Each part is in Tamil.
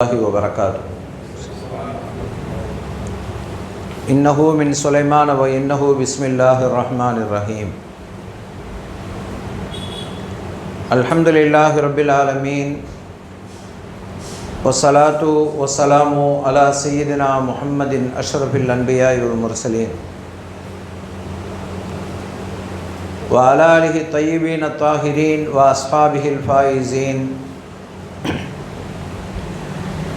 वबरकातुहू इन्नहु मिन सुलैमान व इन्नहु बिस्मिल्लाहिर रहमानिर रहीम अल्हम्दुलिल्लाहि रब्बिल आलमीन वस्सलातु वस्सलामु अला सय्यिदिना मुहम्मदिन अशरफिल अन्बियाइ वल मुरसलीन व अला आलिहि तय्यिबीन अत्ताहिरीन व अस्हाबिहिल फाइज़ीन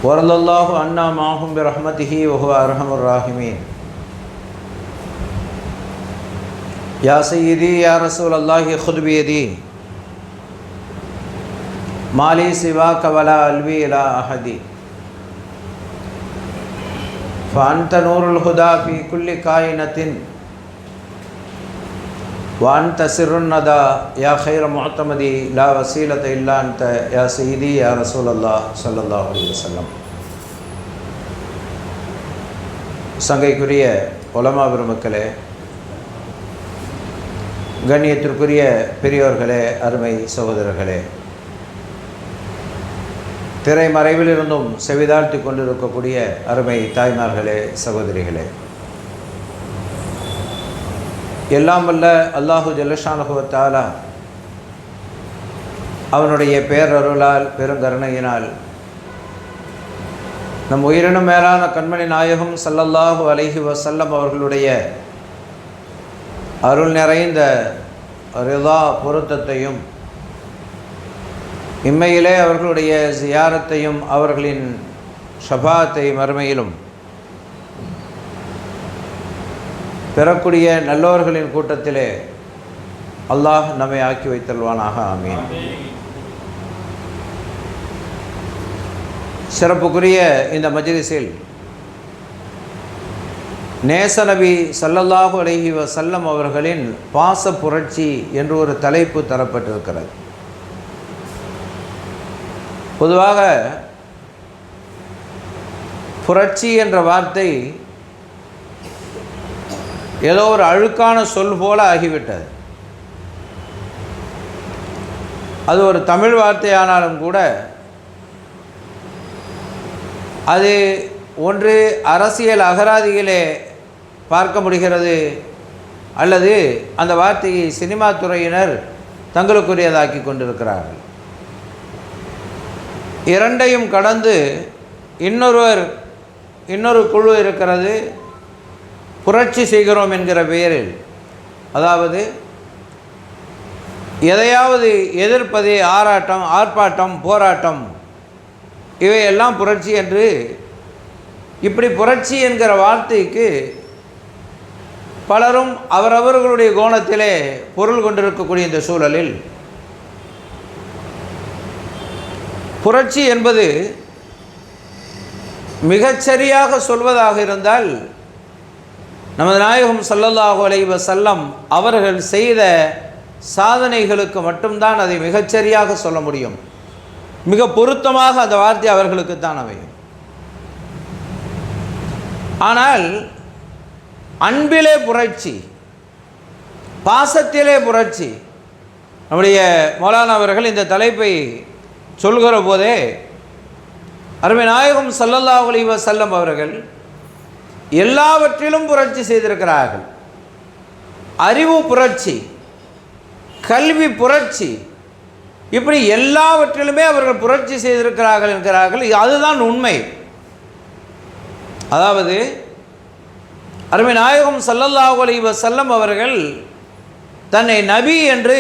वरल्लाहु अन्ना माहुम बिरहमतिही व हुवा अरहमुर राहिमीन या सय्यदी या रसूलल्लाहि खुद बियदी माली सिवाक वला अलवी इला अहदी फ़अन्त नूरुल हुदा फ़ी कुल्लि कायनतिन व अन्त सिर्रुन नदा या खैर मुअतमदी ला वसीलत इल्ला अन्त या सय्यदी या रसूलल्लाह ஸல்லல்லாஹு அலைஹி வஸல்லம். சங்கைக்குரிய உலமா பெருமக்களே, கண்ணியத்திற்குரிய பெரியோர்களே, அருமை சகோதரர்களே, திரைமறைவிலிருந்தும் செவிதாழ்த்தி கொண்டிருக்கக்கூடிய அருமை தாய்மார்களே, சகோதரிகளே, எல்லாம் வல்ல அல்லாஹு ஜல்லஷானஹு வ தஆலா அவனுடைய பேரருளால் பெருங்கருணையினால் நம் உயிரினும் மேலான கண்மணி நாயகம் ஸல்லல்லாஹு அலைஹி வஸல்லம் அவர்களுடைய அருள் நிறைந்த ரிதா பொருத்தத்தையும் இம்மையிலே அவர்களுடைய ஜியாரத்தையும் அவர்களின் ஷஃபாத்தை மறுமையிலும் பெறக்கூடிய நல்லோர்களின் கூட்டத்திலே அல்லாஹ் நம்மை ஆக்கி வைத்தல்வானாக. ஆமீன். சிறப்புக்குரிய இந்த மஜ்லிஸில் நேசநபி ஸல்லல்லாஹு அலைஹி வஸல்லம் அவர்களின் பாச புரட்சி என்று ஒரு தலைப்பு தரப்பட்டிருக்கிறது. பொதுவாக புரட்சி என்ற வார்த்தை ஏதோ ஒரு அழுக்கான சொல் போல ஆகிவிட்டது. அது ஒரு தமிழ் வார்த்தையானாலும் கூட அது ஒன்று அரசியல் அகராதியிலே பார்க்க முடிகிறது, அல்லது அந்த வார்த்தையை சினிமா துறையினர் தங்களுக்குரியதாக்கி கொண்டிருக்கிறார்கள். இரண்டையும் கடந்து இன்னொரு குழு இருக்கிறது, புரட்சி செய்கிறோம் என்கிற பெயரில். அதாவது எதையாவது எதிர்ப்பது, ஆர்ப்பாட்டம், போராட்டம், இவையெல்லாம் புரட்சி என்று, இப்படி புரட்சி என்கிற வார்த்தைக்கு பலரும் அவரவர்களுடைய கோணத்திலே பொருள் கொண்டிருக்கக்கூடிய இந்த சூழலில் புரட்சி என்பது மிகச்சரியாக சொல்வதாக இருந்தால் நமது நாயகம் ஸல்லல்லாஹு அலைஹி வஸல்லம் அவர்கள் செய்த சாதனைகளுக்கு மட்டும்தான் அதை மிகச்சரியாக சொல்ல முடியும். மிக பொருத்தமாக அந்த வார்த்தை அவர்களுக்குத்தான் அமையும். ஆனால் அன்பிலே புரட்சி, பாசத்திலே புரட்சி, நம்முடைய மௌலானா அவர்கள் இந்த தலைப்பை சொல்கிற போதே அருமை நாயகம் ஸல்லல்லாஹு அலைஹி வஸல்லம் அவர்கள் எல்லாவற்றிலும் புரட்சி செய்திருக்கிறார்கள். அறிவு புரட்சி, கல்வி புரட்சி, இப்படி எல்லாவற்றிலுமே அவர்கள் புரட்சி செய்திருக்கிறார்கள் என்கிறார்கள். அதுதான் உண்மை. அதாவது அருமை நாயகம் ஸல்லல்லாஹு அலைஹி வஸல்லம் அவர்கள் தன்னை நபி என்று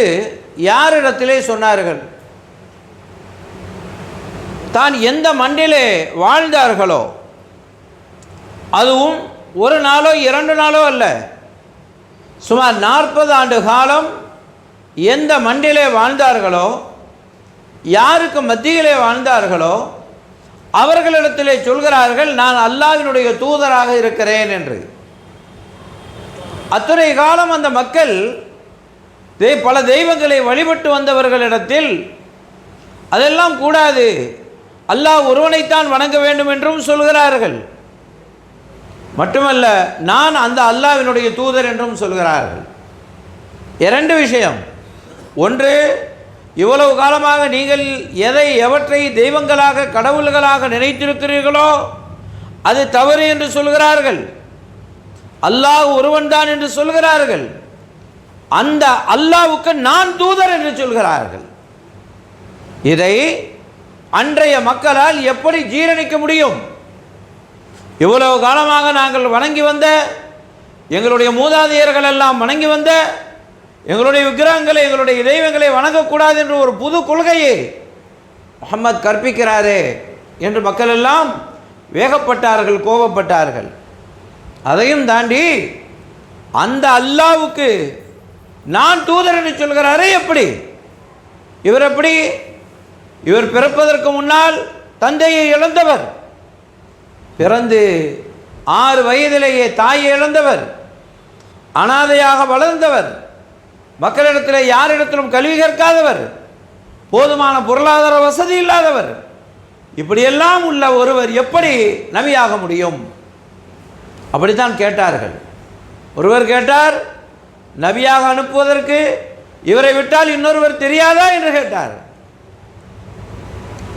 யாரிடத்திலே சொன்னார்கள்? தான் எந்த மண்ணிலே வாழ்ந்தார்களோ, அதுவும் ஒரு நாளோ 2 நாளோ அல்ல, சுமார் 40 ஆண்டு காலம் எந்த மண்ணிலே வாழ்ந்தார்களோ, யாருக்கு மத்தியிலே வாழ்ந்தார்களோ, அவர்களிடத்திலே சொல்கிறார்கள், நான் அல்லாஹ்வினுடைய தூதராக இருக்கிறேன் என்று. அத்தனை காலம் அந்த மக்கள் பல தெய்வங்களை வழிபட்டு வந்தவர்களிடத்தில் அதெல்லாம் கூடாது, அல்லாஹ் ஒருவனைத்தான் வணங்க வேண்டும் என்றும் சொல்கிறார்கள். மட்டுமல்ல, நான் அந்த அல்லாஹ்வினுடைய தூதர் என்றும் சொல்கிறார்கள். 2 விஷயம். ஒன்று, இவ்வளவு காலமாக நீங்கள் எவற்றை தெய்வங்களாக கடவுள்களாக நினைத்திருக்கிறீர்களோ அது தவறு என்று சொல்கிறார்கள். அல்லாஹ் ஒருவன் தான் என்று சொல்கிறார்கள். அந்த அல்லாஹ்வுக்கு நான் தூதர் என்று சொல்கிறார்கள். இதை அன்றைய மக்களால் எப்படி ஜீரணிக்க முடியும்? இவ்வளவு காலமாக நாங்கள் வணங்கி வந்த, எங்களுடைய மூதாதையர்கள் எல்லாம் வணங்கி வந்த எங்களுடைய விக்கிரகங்களை, எங்களுடைய தெய்வங்களை வணங்கக்கூடாது என்று ஒரு புது கொள்கையை முஹம்மத் கற்பிக்கிறாரே என்று மக்கள் எல்லாம் வேகப்பட்டார்கள், கோபப்பட்டார்கள். அதையும் தாண்டி அந்த அல்லாஹ்வுக்கு நான் தூதர் என்று சொல்கிறாரே, எப்படி? இவர் எப்படி? இவர் பிறப்பதற்கு முன்னால் தந்தையை இழந்தவர், பிறந்து 6 வயதிலேயே தாயை இழந்தவர், அனாதையாக வளர்ந்தவர், மக்களிடத்தில் யாரிடத்திலும் கல்வி கற்காதவர், போதுமான பொருளாதார வசதி இல்லாதவர், இப்படியெல்லாம் உள்ள ஒருவர் எப்படி நபியாக முடியும்? அப்படித்தான் கேட்டார்கள். ஒருவர் கேட்டார், நபியாக அனுப்புவதற்கு இவரை விட்டால் இன்னொருவர் தெரியாதா என்று கேட்டார்.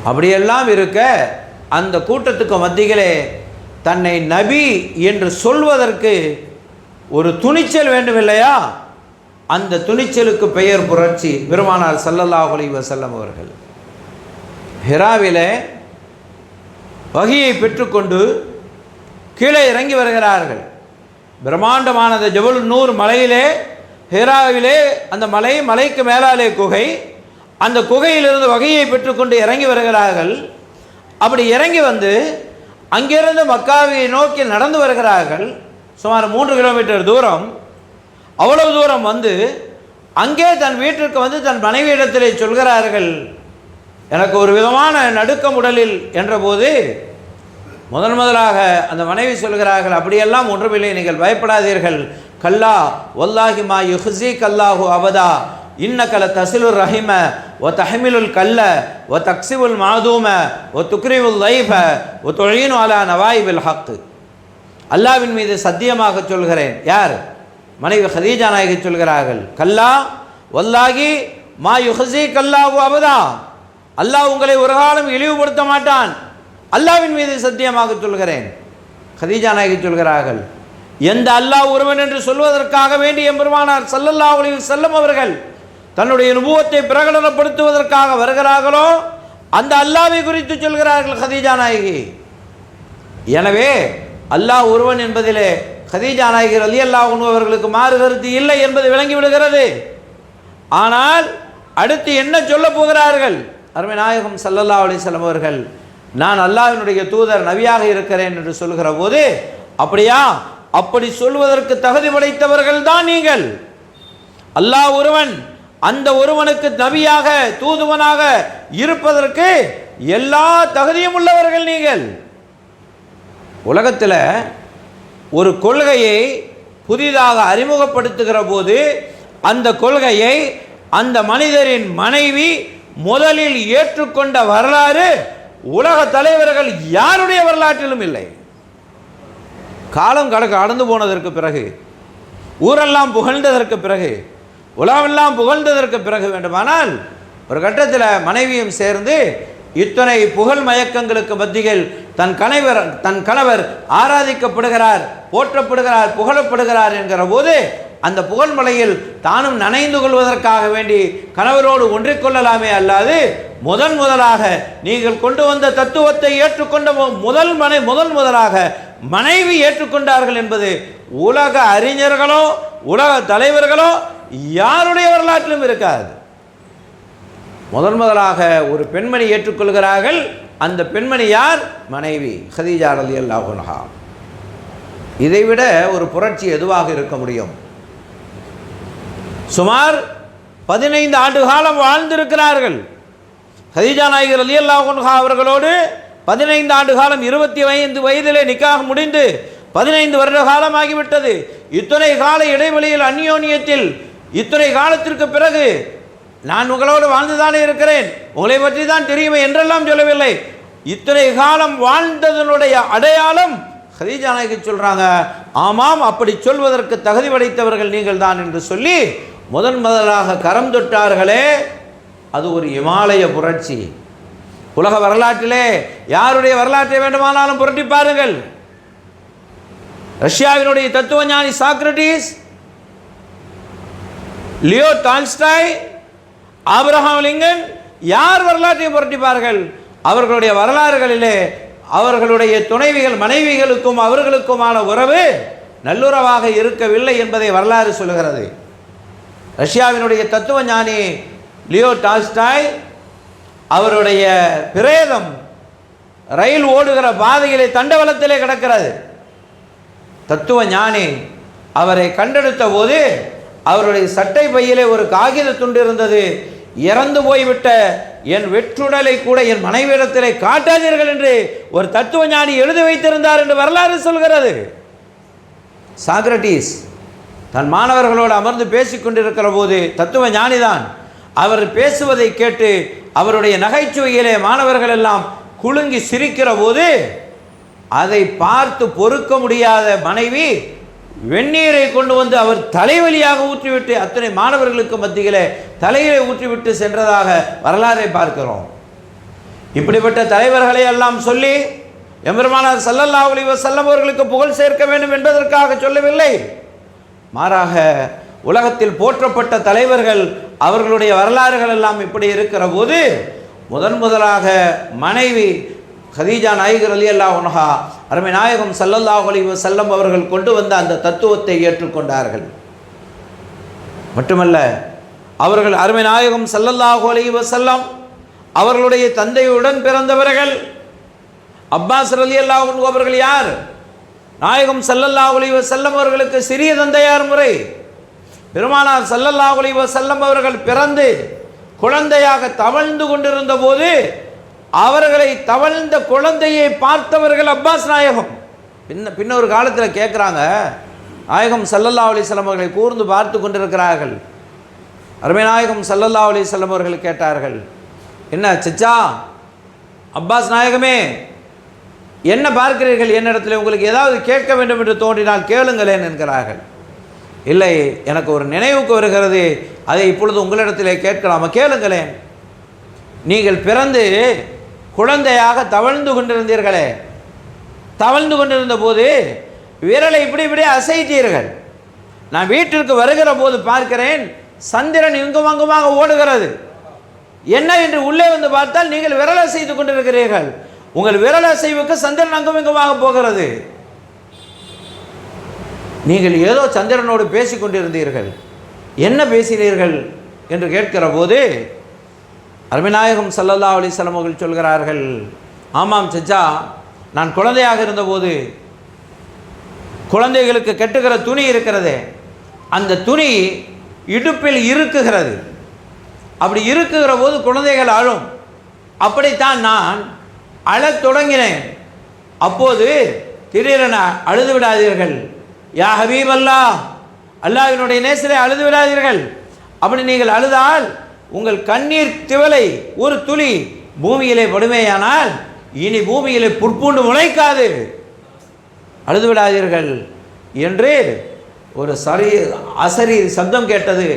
அப்படியெல்லாம் இருக்க அந்த கூட்டத்துக்கு மத்தியிலே தன்னை நபி என்று சொல்வதற்கு ஒரு துணிச்சல் வேண்டும் இல்லையா? அந்த துணிச்சலுக்கு பெயர் புரட்சி பெருமானார் ஸல்லல்லாஹு அலைஹி வஸல்லம் அவர்கள். ஹிராவிலே வஹியை பெற்றுக்கொண்டு கீழே இறங்கி வருகிறார்கள். பிரம்மாண்டமான ஜபல் நூர் மலையிலே, ஹிராவிலே அந்த மலைக்கு மேலாலே குகை, அந்த குகையிலிருந்து வகையை பெற்றுக்கொண்டு இறங்கி வருகிறார்கள். அப்படி இறங்கி வந்து அங்கிருந்து மக்காவை நோக்கி நடந்து வருகிறார்கள். சுமார் 3 கிலோமீட்டர் தூரம். அவ்வளவு தூரம் வந்து அங்கே தன் வீட்டிற்கு வந்து தன் மனைவியிடத்திலே சொல்கிறார்கள், எனக்கு ஒரு விதமான நடுக்கம் உடலில் என்றபோது முதலாக அந்த மனைவி சொல்கிறார்கள், அப்படியெல்லாம் ஒன்றுமில்லை, நீங்கள் பயப்படாதீர்கள். கல்லா வல்லாஹி மா யுஹ்ஸீக் அல்லாஹு அபதா இன்னகல தசிலுர் ரஹிம வ தஹ்மிலுல் கல்ல வ தக்ஸிபுல் மாதூம வ துக்ரிமுல் லைஃப வ துஈனு அலா நவாயிபில் ஹக். அல்லாஹ்வின் மீது சத்தியமாக சொல்கிறேன். யார்? மனைவி ஹதீஜா நாயகி சொல்கிறார்கள், கல்லா வல்லாஹி மா யுஹ்ஸீக் அல்லாஹு அபதா, அல்லாஹ் உங்களை ஒரு காலம் இழிவுபடுத்த மாட்டான், அல்லாஹ்வின் மீது சத்தியமாக சொல்கிறேன். ஹதீஜா நாயகி சொல்கிறார்கள், எந்த அல்லாஹ் ஒருவன் என்று சொல்வதற்காக வேண்டி எம்பெருமானார் ஸல்லல்லாஹு அலைஹி வஸல்லம் அவர்கள் தன்னுடைய நுபுவத்தை பிரகடனப்படுத்துவதற்காக வருகிறார்களோ அந்த அல்லாஹ்வை குறித்து சொல்கிறார்கள் ஹதீஜா நாயகி. எனவே அல்லாஹ் ஒருவன் என்பதிலே ஹதீஜா நாயகி ரலியல்லாஹு அன்ஹா அவர்களுக்கு மாறு கருத்து இல்லை என்பது விளங்கிவிடுகிறது. ஆனால் அடுத்து என்ன சொல்ல போகிறார்கள்? அருமை நாயகம் ஸல்லல்லாஹு அலைஹி வஸல்லம் அவர்கள், நான் அல்லாஹ்வினுடைய தூதர், நபியாக இருக்கிறேன் என்று சொல்கிற போது, அப்படியா? அப்படி சொல்வதற்கு தகுதி படைத்தவர்கள் தான் நீங்கள். அல்லாஹ் ஒருவன், அந்த ஒருவனுக்கு நபியாக தூதுவனாக இருப்பதற்கு எல்லா தகுதியும் உள்ளவர்கள் நீங்கள். உலகத்தில் ஒரு கொள்கையை புதிதாக அறிமுகப்படுத்துகிற போது அந்த கொள்கையை அந்த மனிதரின் மனைவி முதலில் ஏற்றுக்கொண்ட வரலாறு உலக தலைவர்கள் யாருடைய வரலாற்றிலும் இல்லை. காலம் கடந்து போனதற்கு பிறகு, ஊரெல்லாம் புகழ்ந்ததற்கு பிறகு, உலகமெல்லாம் புகழ்ந்ததற்கு பிறகு வேண்டுமானால் ஒரு கட்டத்தில் மனைவியும் சேர்ந்து இத்தனை புகழ் மயக்கங்களுக்கு மத்தியில் தன் கணவர் ஆராதிக்கப்படுகிறார், போற்றப்படுகிறார், புகழப்படுகிறார் என்கிற போது அந்த புகழ் மலையில் தானும் நனைந்து கொள்வதற்காக வேண்டி கணவரோடு ஒன்றிக்கொள்ளலாமே அல்லாது முதலாக நீங்கள் கொண்டு வந்த தத்துவத்தை ஏற்றுக்கொண்ட முதலாக மனைவி ஏற்றுக்கொண்டார்கள் என்பது உலக அறிஞர்களோ உலக தலைவர்களோ யாருடைய வரலாற்றிலும் இருக்காது. முதலாக ஒரு பெண்மணி ஏற்றுக்கொள்கிறார்கள். அந்த பெண்மணி யார்? மனைவி ஹதீஜா ரலியல்லாஹு அன்ஹா. இதைவிட ஒரு புரட்சி எதுவாக இருக்க முடியும்? சுமார் 15 ஆண்டு காலம் வாழ்ந்திருக்கிறார்கள். ஹதீஜா நாயகி ரலியல்லாஹு அன்ஹா அவர்களோடு 15 ஆண்டு காலம், 25 வயதிலே நிக்காஹ் முடிந்து 15 வருட காலமாகிவிட்டது. இத்தனை கால இடைவெளியில் அந்யோன்யத்தில் இத்தனை காலத்திற்கு பிறகு நான் உங்களோடு வாழ்ந்துதானே இருக்கிறேன், உங்களை பற்றி தான் தெரியுமே என்றெல்லாம் சொல்லவில்லை. இத்தனை காலம் வாழ்ந்ததனுடைய அடையாளம் ஹதீஜா நாயகி சொல்றாங்க, ஆமாம், அப்படி சொல்வதற்கு தகுதி படைத்தவர்கள் நீங்கள் தான் என்று சொல்லி முதலாக கரம் தொட்டார்களே அது ஒரு இமாலய புரட்சி. உலக வரலாற்றிலே யாருடைய வரலாற்றை வேண்டுமானாலும் புரட்டி பாருங்கள். ரஷ்யாவினுடைய தத்துவ ஞானி Socrates, Leo Tolstoy, Abraham Lincoln, யார் வரலாற்றை புரட்டிப்பார்கள். அவர்களுடைய வரலாறுகளிலே அவர்களுடைய துணைவிகள் மனைவிகளுக்கும் அவர்களுக்குமான உறவு நல்லுறவாக இருக்கவில்லை என்பதை வரலாறு சொல்லுகிறது. ரஷ்யாவினுடைய தத்துவ ஞானி லியோ டால்ஸ்டாய், அவருடைய பிரேதம் ரயில் ஓடுகிற பாதையிலே தண்டவளத்திலே கிடக்கிறது. தத்துவ ஞானி அவரை கண்டெடுத்த போது அவருடைய சட்டை பையிலே ஒரு காகித துண்டு இருந்தது. இறந்து போய்விட்ட என் வெற்றுடலை கூட என் மனைவியிடத்திலே காட்டாதீர்கள் என்று ஒரு தத்துவ ஞானி எழுதி வைத்திருந்தார் என்று வரலாறு சொல்கிறது. சாக்ரட்டிஸ் தன் மாணவர்களோடு அமர்ந்து பேசிக் கொண்டிருக்கிற போது தத்துவ ஞானிதான் அவர் பேசுவதை கேட்டு அவருடைய நகைச்சுவையிலே மாணவர்கள் எல்லாம் குலுங்கி சிரிக்கிற போது அதை பார்த்து பொறுக்க முடியாத மனைவி வெந்நீரை கொண்டு வந்து அவர் தலைவலியாக ஊற்றிவிட்டு அத்தனை மாணவர்களுக்கு மத்தியிலே தலையிலே ஊற்றிவிட்டு சென்றதாக வரலாறை பார்க்கிறோம். இப்படிப்பட்ட தலைவர்களை எல்லாம் சொல்லி எம்பெருமானார் ஸல்லல்லாஹு அலைஹி வஸல்லம் அவர்களுக்கு புகழ் சேர்க்க வேண்டும் என்பதற்காக சொல்லவில்லை. மாறாக உலகத்தில் போற்றப்பட்ட தலைவர்கள் அவர்களுடைய வரலாறுகள் எல்லாம் இப்படி இருக்கிற போது முதலாக மனைவி கதீஜா நாயகி ரலியல்லாஹு அன்ஹா அருமை நாயகம் ஸல்லல்லாஹு அலைஹி வஸல்லம் அவர்கள் கொண்டு வந்த அந்த தத்துவத்தை ஏற்றுக்கொண்டார்கள். மட்டுமல்ல, அவர்கள் அருமை நாயகம் ஸல்லல்லாஹு அலைஹி வஸல்லம் அவர்களுடைய தந்தையுடன் பிறந்தவர்கள். அப்பாஸ் ரலியல்லாஹு அன்ஹு அவர்கள் யார்? நாயகம் ஸல்லல்லாஹு அலைஹி வஸல்லம் அவர்களுக்கு சிறிய தந்தையார் முறை. பெருமானார் ஸல்லல்லாஹு அலைஹி வஸல்லம் அவர்கள் பிறந்து குழந்தையாக தவழ்ந்து கொண்டிருந்த போது அவர்களை தவழ்ந்த குழந்தையை பார்த்தவர்கள் அப்பாஸ் நாயகம். பின்ன ஒரு காலத்தில் கேட்குறாங்க, நாயகம் ஸல்லல்லாஹு அலைஹி வஸல்லம் அவர்களை கூர்ந்து பார்த்து கொண்டிருக்கிறார்கள். அருமை நாயகம் ஸல்லல்லாஹு அலைஹி வஸல்லம் அவர்கள் கேட்டார்கள், என்ன சச்சா அப்பாஸ் நாயகமே, என்ன பார்க்கிறீர்கள்? என்னிடத்தில் உங்களுக்கு ஏதாவது கேட்க வேண்டும் என்று தோன்றினால் கேளுங்களேன் என்கிறார்கள். இல்லை, எனக்கு ஒரு நினைவுக்கு வருகிறது, அதை இப்பொழுது உங்களிடத்திலே கேட்கலாமா? கேளுங்களேன். நீங்கள் பிறந்து குழந்தையாக தவழ்ந்து கொண்டிருந்தீர்களே, தவழ்ந்து கொண்டிருந்த போது விரலை இப்படி அசைத்தீர்கள். நான் வீட்டிற்கு வருகிற போது பார்க்கிறேன் சந்திரன் இங்கும் அங்குமாக ஓடுகிறது. என்ன என்று உள்ளே வந்து பார்த்தால் நீங்கள் விரல் அசைத்து கொண்டிருக்கிறீர்கள். உங்கள் விரல் அசைவுக்கு சந்திரன் அங்கும் இங்குமாக போகிறது. நீங்கள் ஏதோ சந்திரனோடு பேசிக் கொண்டிருந்தீர்கள், என்ன பேசினீர்கள் என்று கேட்கிற போது அருமைநாயகம் ஸல்லல்லாஹு அலைஹி வஸல்லம் அவர்கள் சொல்கிறார்கள், ஆமாம் சச்சா, நான் குழந்தையாக இருந்தபோது குழந்தைகளுக்கு கட்டுகிற துணி இருக்கிறதே, அந்த துணி இடுப்பில் இருக்குகிறது. அப்படி இருக்குகிற போது குழந்தைகள் அழும். அப்படித்தான் நான் அழத் தொடங்கினேன். அப்போது திடீரென அழுது விடாதீர்கள், யா ஹபீப் அல்லாஹ், அல்லாஹ்வினுடைய நேசரே அழுது விடாதீர்கள். அப்படி நீங்கள் அழுதால் உங்கள் கண்ணீர் திவலை ஒரு துளி பூமியிலே படுமேயானால் இனி பூமியிலே புற்பூண்டு முளைக்காது, அழுது விடாதீர்கள் என்று ஒரு அசரி சப்தம் கேட்டது.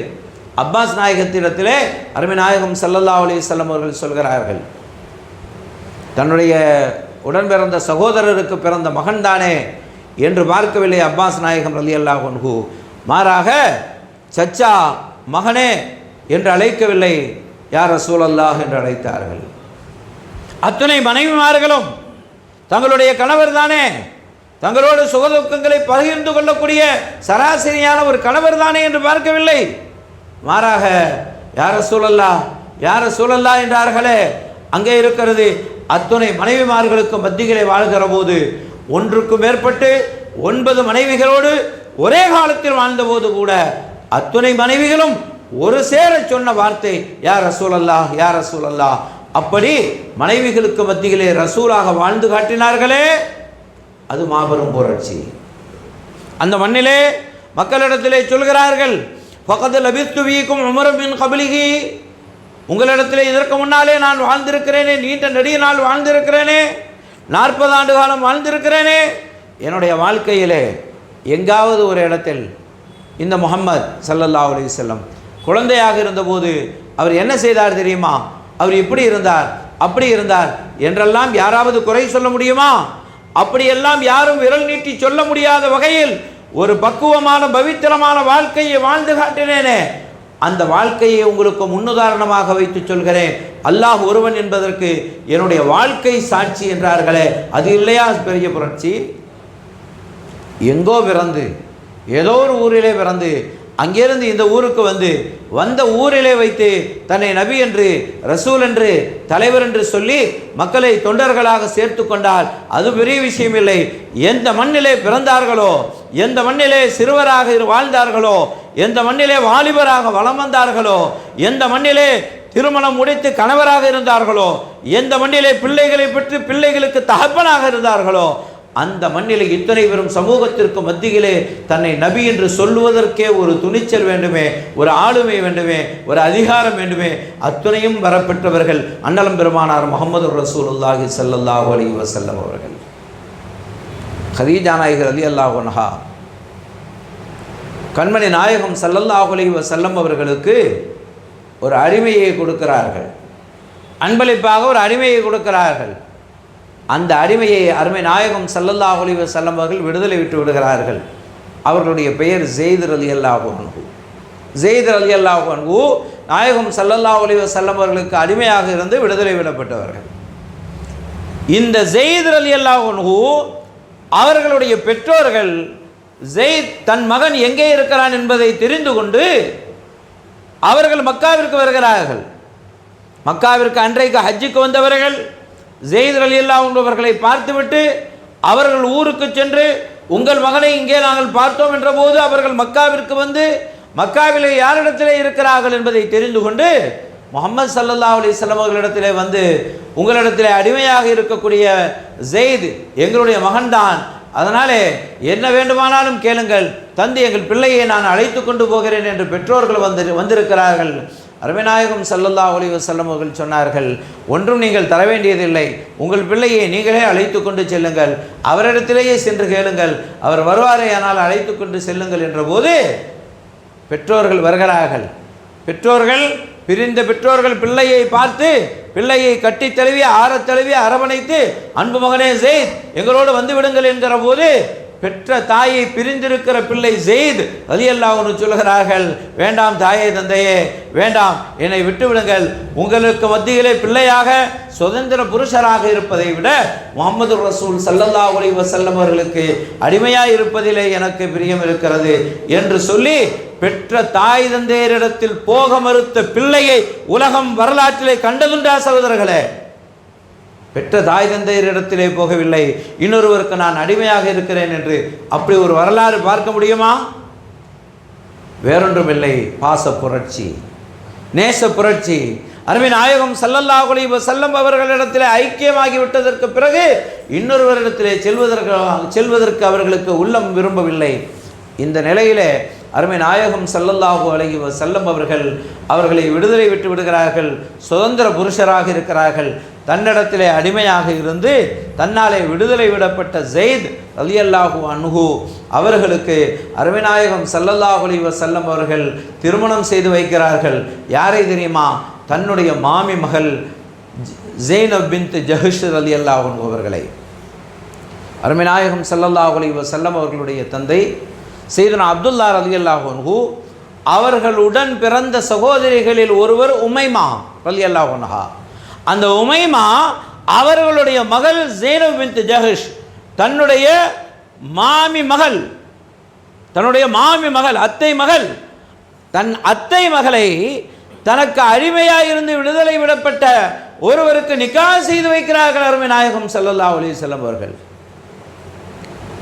அப்பாஸ் நாயகத்திடத்திலே அருமை நாயகம் ஸல்லல்லாஹு அலைஹி வஸல்லம் அவர்கள் சொல்கிறார்கள், தன்னுடைய உடன் பிறந்த சகோதரருக்கு பிறந்த மகன்தானே என்று பார்க்கவில்லை அப்பாஸ் நாயகம் ரலியல்லாஹு அன்ஹு. மாறாக சச்சா, மகனே என்று அழைக்கவில்லை, யா ரசூலல்லாஹ் என்று அழைத்தார்கள். அத்தனை மனைவிமார்களும் தங்களுடைய கணவர் தானே, தங்களோடு சுகதுக்கங்களை பகிர்ந்து கொள்ளக்கூடிய சராசரியான ஒரு கணவர் தானே என்று பார்க்கவில்லை. மாறாக யா ரசூலல்லாஹ், யா ரசூலல்லாஹ் என்றார்களே. அங்கே இருக்கிறது அத்துணை மனைவிமார்களுக்கு மத்தியிலே வாழ்கிற போது ஒன்றுக்கு மேற்பட்டு 9 மனைவிகளோடு ஒரே காலத்தில் வாழ்ந்தபோது கூட அத்துணை மனைவிகளும் ஒரு சேர சொன்ன வார்த்தை யா ரசூலல்லாஹ், யா ரசூலல்லாஹ். அப்படி மனைவிகளுக்கு மத்தியிலே ரசூலாக வாழ்ந்து காட்டினார்களே, அது மாபெரும் புரட்சி. அந்த மண்ணிலே மக்களிடத்திலே சொல்கிறார்கள், ஃபகத் லபிஸ்து ஃபீக்கும் உமர் பின் கப்லிஹி, உங்களிடத்திலே இதற்கு முன்னாலே நான் வாழ்ந்திருக்கிறேனே, நீண்ட நெடிய நாள் வாழ்ந்திருக்கிறேனே, 40 ஆண்டு காலம் வாழ்ந்திருக்கிறேனே. என்னுடைய வாழ்க்கையிலே எங்காவது ஒரு இடத்தில் இந்த முஹம்மத் ஸல்லல்லாஹு அலைஹி வஸல்லம் குழந்தையாக இருந்தபோது அவர் என்ன செய்தார் தெரியுமா, அவர் இப்படி இருந்தார் அப்படி இருந்தார் என்றெல்லாம் யாராவது குறை சொல்ல முடியுமா? அப்படியெல்லாம் யாரும் விரல் நீட்டி சொல்ல முடியாத வகையில் ஒரு பக்குவமான பவித்திரமான வாழ்க்கையை வாழ்ந்து காட்டினேனே, அந்த வாழ்க்கையை உங்களுக்கு முன்னுதாரணமாக வைத்து சொல்கிறேன். அல்லாஹ் ஒருவன் என்பதற்கு என்னுடைய வாழ்க்கை சாட்சி என்றார்களே, அது இல்லையா பெரிய புரட்சி? எங்கோ பிறந்து ஏதோ ஒரு ஊரிலே பிறந்து அங்கிருந்து இந்த ஊருக்கு வந்த ஊரிலே வைத்து தன்னை நபி என்று, ரசூல் என்று, தலைவர் என்று சொல்லி மக்களை தொண்டர்களாக சேர்த்து கொண்டால் அது பெரிய விஷயம் இல்லை. எந்த மண்ணிலே பிறந்தார்களோ, எந்த மண்ணிலே சிறுவராக வாழ்ந்தார்களோ, எந்த மண்ணிலே வாலிபராக வலம் வந்தார்களோ, எந்த மண்ணிலே திருமணம் முடித்து கணவராக இருந்தார்களோ, எந்த மண்ணிலே பிள்ளைகளை பெற்று பிள்ளைகளுக்கு தகப்பனாக இருந்தார்களோ, அந்த மண்ணிலே இத்தனை பெரும் சமூகத்திற்கு மத்தியிலே தன்னை நபி என்று சொல்லுவதற்கே ஒரு துணிச்சல் வேண்டுமே, ஒரு ஆளுமை வேண்டுமே, ஒரு அதிகாரம் வேண்டுமே. அத்துணையும் வரப்பெற்றவர்கள் அண்ணலம் பெருமானார் முஹம்மது ரசூலுல்லாஹி ஸல்லல்லாஹு அலைஹி வஸல்லம் அவர்கள். கதீஜா நாயகி ரலியல்லாஹு அன்ஹா கண்மணி நாயகம் ஸல்லல்லாஹு அலைஹி வஸல்லம் அவர்களுக்கு ஒரு அடிமையை கொடுக்கிறார்கள். அன்பளிப்பாக ஒரு அடிமையை கொடுக்கிறார்கள். அந்த அடிமையை அருமை நாயகம் ஸல்லல்லாஹு அலைஹி வஸல்லம் அவர்கள் விடுதலை விட்டு விடுகிறார்கள். அவர்களுடைய பெயர் ஸெய்த் ரலியல்லாஹு அன்ஹு. ஸெய்த் ரலியல்லாஹு அன்ஹு நாயகம் ஸல்லல்லாஹு அலைஹி வஸல்லம் அவர்களுக்கு அடிமையாக இருந்து விடுதலை விடப்பட்டவர்கள். இந்த ஸெய்த் ரலியல்லாஹு அன்ஹு அவர்களுடைய பெற்றோர்கள் ஸெய்த் தன் மகன் எங்கே இருக்கிறான் என்பதை தெரிந்து கொண்டு அவர்கள் மக்காவிற்கு வருகிறார்கள். மக்காவிற்கு அன்றைக்கு ஹஜ்ஜுக்கு வந்தவர்கள் ஸெய்த் ரலியல்லாஹு அன்ஹு அவர்களை பார்த்துவிட்டு அவர்கள் ஊருக்கு சென்று உங்கள் மகனை இங்கே நாங்கள் பார்த்தோம் என்ற போது அவர்கள் மக்காவிற்கு வந்து மக்காவிலே யாரிடத்திலே இருக்கிறார்கள் என்பதை தெரிந்து கொண்டு முஹம்மது ஸல்லல்லாஹு அலைஹி வஸல்லம் அவர்களிடத்திலே வந்து உங்களிடத்திலே அடிமையாக இருக்கக்கூடிய ஸெய்த் எங்களுடைய மகன்தான், அதனாலே என்ன வேண்டுமானாலும் கேளுங்கள், தந்தை எங்கள் பிள்ளையை நான் அழைத்து கொண்டு போகிறேன் என்று பெற்றோர்கள் வந்திருக்கிறார்கள். அருமைநாயகம் ஸல்லல்லாஹு அலைஹி வஸல்லம் அவர்கள் சொன்னார்கள், ஒன்றும் நீங்கள் தர வேண்டியதில்லை, உங்கள் பிள்ளையை நீங்களே அழைத்து கொண்டு செல்லுங்கள், அவரிடத்திலேயே சென்று கேளுங்கள், அவர் வருவாரே ஆனால் அழைத்து கொண்டு செல்லுங்கள் என்ற போது பெற்றோர்கள் வருகிறார்கள். பிரிந்த பெற்றோர்கள் பிள்ளையை பார்த்து பிள்ளையை கட்டி தழுவி ஆறத் தழுவி அரவணைத்து அன்பு மகனே ஸெய்த் எங்களோடு வந்து விடுங்கள் என்கிற போது பெற்ற தாயை பிரிந்திருக்கிற பிள்ளை ஸெய்த் ரலியல்லாஹு அன்ஹு சொல்கிறார்கள், வேண்டாம் தாயே தந்தையே வேண்டாம், என்னை விட்டு விடுங்கள், உங்களுக்கு மத்தியிலே பிள்ளையாக சுதந்திர புருஷராக இருப்பதை விட முஹம்மது ரசூல் ஸல்லல்லாஹு அலைஹி வஸல்லம் அவர்களுக்கு அடிமையாக இருப்பதிலே எனக்கு பிரியம் இருக்கிறது என்று சொல்லி பெற்ற தாய் தந்தையரிடத்தில் போக மறுத்த பிள்ளையை உலகம் வரலாற்றிலே கண்டதுண்டா சகோதரர்களே? பெற்ற தாய் தந்தையரிடத்திலே போகவில்லை, இன்னொருவருக்கு நான் அடிமையாக இருக்கிறேன் என்று அப்படி ஒரு வரலாறு பார்க்க முடியுமா? வேறொன்றுமில்லை, பாச புரட்சி, நேச புரட்சி. அருமை நாயகம் ஸல்லல்லாஹு அலைஹி வஸல்லம் அவர்களிடத்திலே ஐக்கியமாகி விட்டதற்கு பிறகு இன்னொருவரிடத்திலே செல்வதற்கு அவர்களுக்கு உள்ளம் விரும்பவில்லை. இந்த நிலையிலே அருமை நாயகம் ஸல்லல்லாஹு அலைஹி வஸல்லம் அவர்களை விடுதலை விட்டு விடுகிறார்கள். சுதந்திர புருஷராக இருக்கிறார்கள். தன்னிடத்திலே அடிமையாக இருந்து தன்னாலே விடுதலை விடப்பட்ட ஸெய்த் ரலியல்லாஹு அன்ஹு அவர்களுக்கு அருமை நாயகம் ஸல்லல்லாஹு அலைஹி வஸல்லம் அவர்கள் திருமணம் செய்து வைக்கிறார்கள். யாரை தெரியுமா? தன்னுடைய மாமி மகள் ஸைனப் பின்த் ஜஹஷ் ரலியல்லாஹு அன்ஹு அவர்களை. அருமை நாயகம் ஸல்லல்லாஹு அலைஹி வஸல்லம் அவர்களுடைய தந்தை சையதுனா அப்துல்லா ரலியல்லாஹு அன்ஹு அவர்களுடன் பிறந்த சகோதரிகளில் ஒருவர் உமைமா ரலியல்லாஹு அன்ஹா. அந்த உமைமா அவர்களுடைய மகள் ஸைனப் பின்த் ஜஹஷ் தன்னுடைய மாமி மகள் அத்தை மகள் தன் அத்தை மகளை தனக்கு அடிமையாக இருந்து விடுதலை விடப்பட்ட ஒருவருக்கு நிக்காஹ் செய்து வைக்கிறார்கள் அருமை நாயகம் ஸல்லல்லாஹு அலைஹி வஸல்லம் அவர்கள்.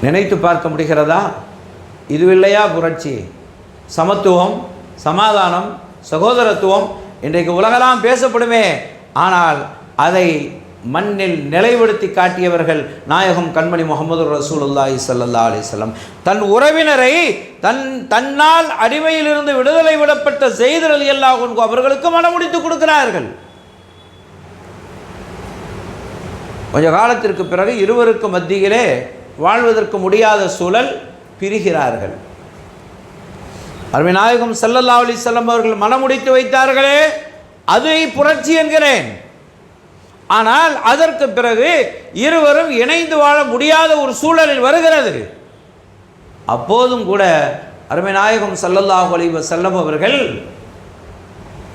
நினைத்து பார்க்க முடிகிறதா? இதுவில்லையா புரட்சி? சமத்துவம், சமாதானம், சகோதரத்துவம் இன்றைக்கு உலகெல்லாம் பேசப்படுமே, ஆனால் அதை மண்ணில் நிலைப்படுத்தி காட்டியவர்கள் நாயகம் கண்மணி முஹம்மது ரசூலுல்லாஹி ஸல்லல்லாஹு அலைஹி வஸல்லம். தன் உறவினரை தன்னால் அடிமையிலிருந்து விடுதலை விடப்பட்ட ஸெய்த் ரலியல்லாஹு அன்ஹு அவர்களுக்கு மனமுடித்து கொடுக்கிறார்கள். கொஞ்ச காலத்திற்கு பிறகு இருவருக்கு மத்தியிலே வாழ்வதற்கு முடியாத சூழல், பிரிகிறார்கள். அருமை நாயகம் ஸல்லல்லாஹு அலைஹி வஸல்லம் அவர்கள் மனமுடித்து வைத்தார்களே, அதை புரட்சி என்கிறேன். ஆனால் அதற்கு பிறகு இருவரும் இணைந்து வாழ முடியாத ஒரு சூழலில் வருகிறது. அப்போதும் கூட அருமை நாயகம் ஸல்லல்லாஹு அலைஹி வஸல்லம் அவர்கள்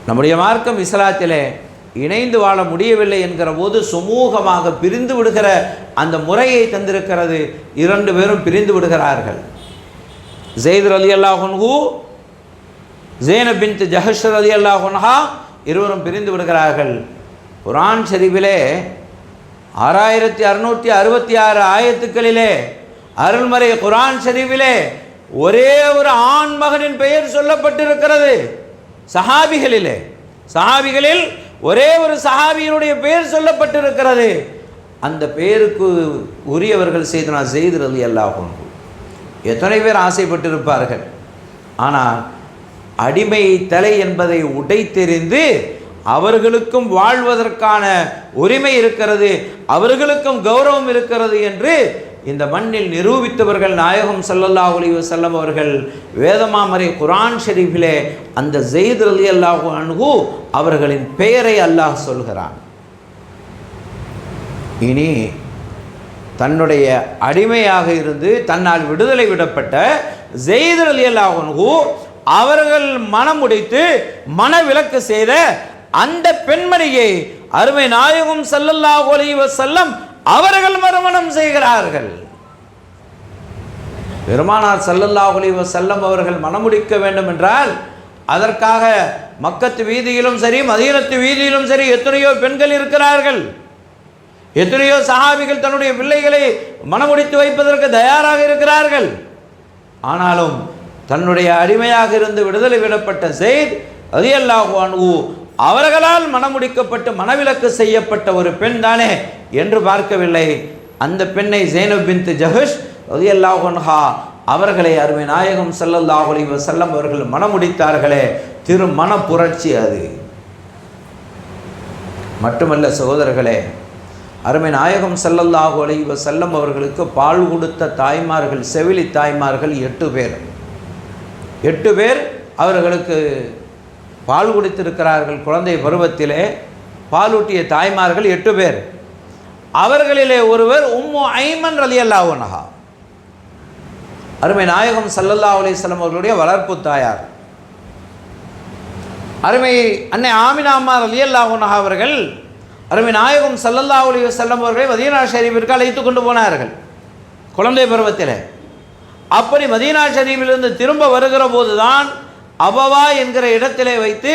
நம்முடைய மார்க்கம் இஸ்லாத்திலே இணைந்து வாழ முடியவில்லை என்கிற போது சுமூகமாக பிரிந்து விடுகிற அந்த முறையை தந்திருக்கிறது. 2 பேரும் பிரிந்து விடுகிறார்கள். ஸெய்த் ரலியல்லாஹு அன்ஹு, ஸைனப் பின்த் ஜஹஷ் ரலியல்லாஹு அன்ஹா இருவரும் பிரிந்து விடுகிறார்கள். குர்ஆன் ஷரீஃபிலே 6666 ஆயத்துக்களிலே, அருள்மறை குர்ஆன் ஷரீஃபிலே ஒரே ஒரு ஆண் மகனின் பெயர் சொல்லப்பட்டிருக்கிறது. சஹாபிகளில் ஒரே ஒரு சஹாபியினுடைய பெயர் சொல்லப்பட்டிருக்கிறது. அந்த பெயருக்கு உரியவர்கள் செய்தனா ஸெய்த் ரலியல்லாஹு அன்ஹு. எத்தனை பேர் ஆசைப்பட்டிருப்பார்கள். ஆனால் அடிமை தலை என்பதை உடைத்தெறிந்து அவர்களுக்கும் வாழ்வதற்கான உரிமை இருக்கிறது, அவர்களுக்கும் கௌரவம் இருக்கிறது என்று இந்த மண்ணில் நிரூபித்தவர்கள் நாயகம் ஸல்லல்லாஹு அலைஹி வஸல்லம் அவர்கள். வேதமாமறை குர்ஆன் ஷரீஃபிலே அந்த ஸெய்த் ரலியல்லாஹு அன்ஹு அவர்களின் பெயரை அல்லாஹ் சொல்கிறான். இனி தன்னுடைய அடிமையாக இருந்து தன்னால் விடுதலை விடப்பட்ட ஸெய்த் ரலியல்லாஹு அன்ஹு அவர்கள் மனமுடித்து மனவிலக்கு செய்த அந்த பெண்மணியை அருமை நாயகம் ஸல்லல்லாஹு அலைஹி வஸல்லம் அவர்கள் மறுமணம் செய்கிறார்கள். பெருமானார் ஸல்லல்லாஹு அலைஹி வஸல்லம் அவர்கள் மணமுடிக்க வேண்டும் என்றால் அதற்காக மக்கத்து வீதியிலும் சரி மதீனத்து வீதியிலும் சரி எத்தனையோ பெண்கள் இருக்கிறார்கள். எத்தனையோ சஹாபிகள் தன்னுடைய பிள்ளைகளை மணமுடித்து வைப்பதற்கு தயாராக இருக்கிறார்கள். ஆனாலும் தன்னுடைய அடிமையாக இருந்து விடுதலை விடப்பட்ட ஸெய்த் ரலியல்லாஹு அன்ஹு அவர்களால் மணமுடிக்கப்பட்டு மனவிலக்கு செய்யப்பட்ட ஒரு பெண் தானே என்று பார்க்கவில்லை. அந்த பெண்ணை ஸைனப் பின்த் ஜஹஷ் ரலியல்லாஹு அன்ஹா அவர்களை அருமை நாயகம் ஸல்லல்லாஹு அலைஹி வஸல்லம் அவர்கள் மணமுடித்தார்களே, திருமண புரட்சி அது. மட்டுமல்ல சகோதரர்களே, அருமை நாயகம் ஸல்லல்லாஹு அலைஹி வஸல்லம் அவர்களுக்கு பால் கொடுத்த தாய்மார்கள், செவிலி தாய்மார்கள் 8 பேர். 8 பேர் அவர்களுக்கு பால் குடித்திருக்கிறார்கள். குழந்தை பருவத்திலே பாலூட்டிய தாய்மார்கள் 8 பேர். அவர்களிலே ஒருவர் உம்மு ஐமன் ரலியல்லாஹு அன்ஹா, அருமை நாயகம் ஸல்லல்லாஹு அலைஹி வஸல்லம் அவர்களுடைய வளர்ப்பு தாயார். அருமை அன்னை ஆமினா அம்மா ரலியல்லாஹு அன்ஹா அவர்கள் அருமை நாயகம் ஸல்லல்லாஹு அலைஹி வஸல்லம் அவர்களை மதீனா ஷரீஃபிற்கு அழைத்து கொண்டு போனார்கள் குழந்தை பருவத்தில். அப்படி மதீனா ஷரீஃபிலிருந்து திரும்ப வருகிற போதுதான் அபவா என்கிற இடத்திலே வைத்து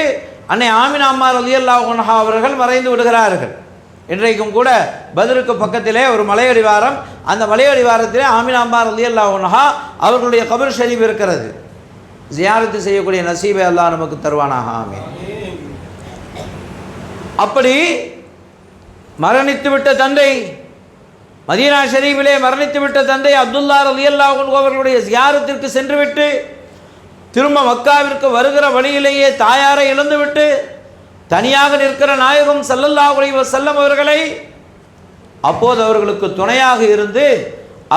அன்னை ஆமினா அம்மா ரலியல்லாஹு அன்ஹா அவர்கள் மறைந்து விடுகிறார்கள். இன்றைக்கும் கூட பத்ருக்கு பக்கத்திலே ஒரு மலையடிவாரம், அந்த மலையடிவாரத்திலே ஆமினா அம்மா ரலியல்லாஹு அன்ஹா அவர்களுடைய கபர் ஷரீஃப் இருக்கிறது. ஜியாரத்து செய்யக்கூடிய நசீபை அல்லாஹ் நமக்கு தருவானாக, ஆமீன். அப்படி மரணித்துவிட்ட தந்தை, மதீனா ஷரீஃபிலே மரணித்துவிட்ட தந்தை அப்துல்லா ரலியல்லாஹு அன்ஹு அவர்களுடைய ஜியாரத்திற்கு சென்றுவிட்டு திரும்ப மக்காவிற்கு வருகிற வழியிலேயே தாயாரை இழந்துவிட்டு தனியாக நிற்கிற நாயகம் ஸல்லல்லாஹு அலைஹி வஸல்லம் அவர்களை அப்போது அவர்களுக்கு துணையாக இருந்து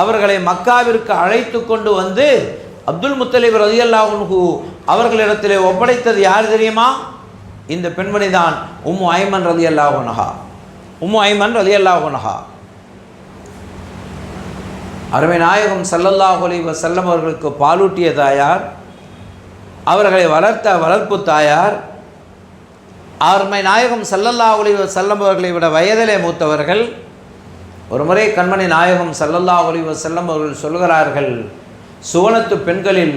அவர்களை மக்காவிற்கு அழைத்து கொண்டு வந்து அப்துல் முத்தலிப் ரலியல்லாஹு அன்ஹு அவர்களிடத்திலே ஒப்படைத்தது யார் தெரியுமா? இந்த பெண்மணி தான் உம்மு ஐமன் ரலியல்லாஹு அன்ஹா. உம்மு ஐமன் ரலியல்லாஹு அன்ஹா அருமை நாயகம் ஸல்லல்லாஹு அலைஹி வஸல்லம் அவர்களுக்கு பாலூட்டிய தாயார், அவர்களை வளர்த்த வளர்ப்பு தாயார், அருமை நாயகம் ஸல்லல்லாஹு அலைஹி வஸல்லம் அவர்களை விட வயதிலே மூத்தவர்கள். ஒரு முறை கண்மணி நாயகம் ஸல்லல்லாஹு அலைஹி வஸல்லம் அவர்கள் சொல்கிறார்கள், சுவனத்து பெண்களில்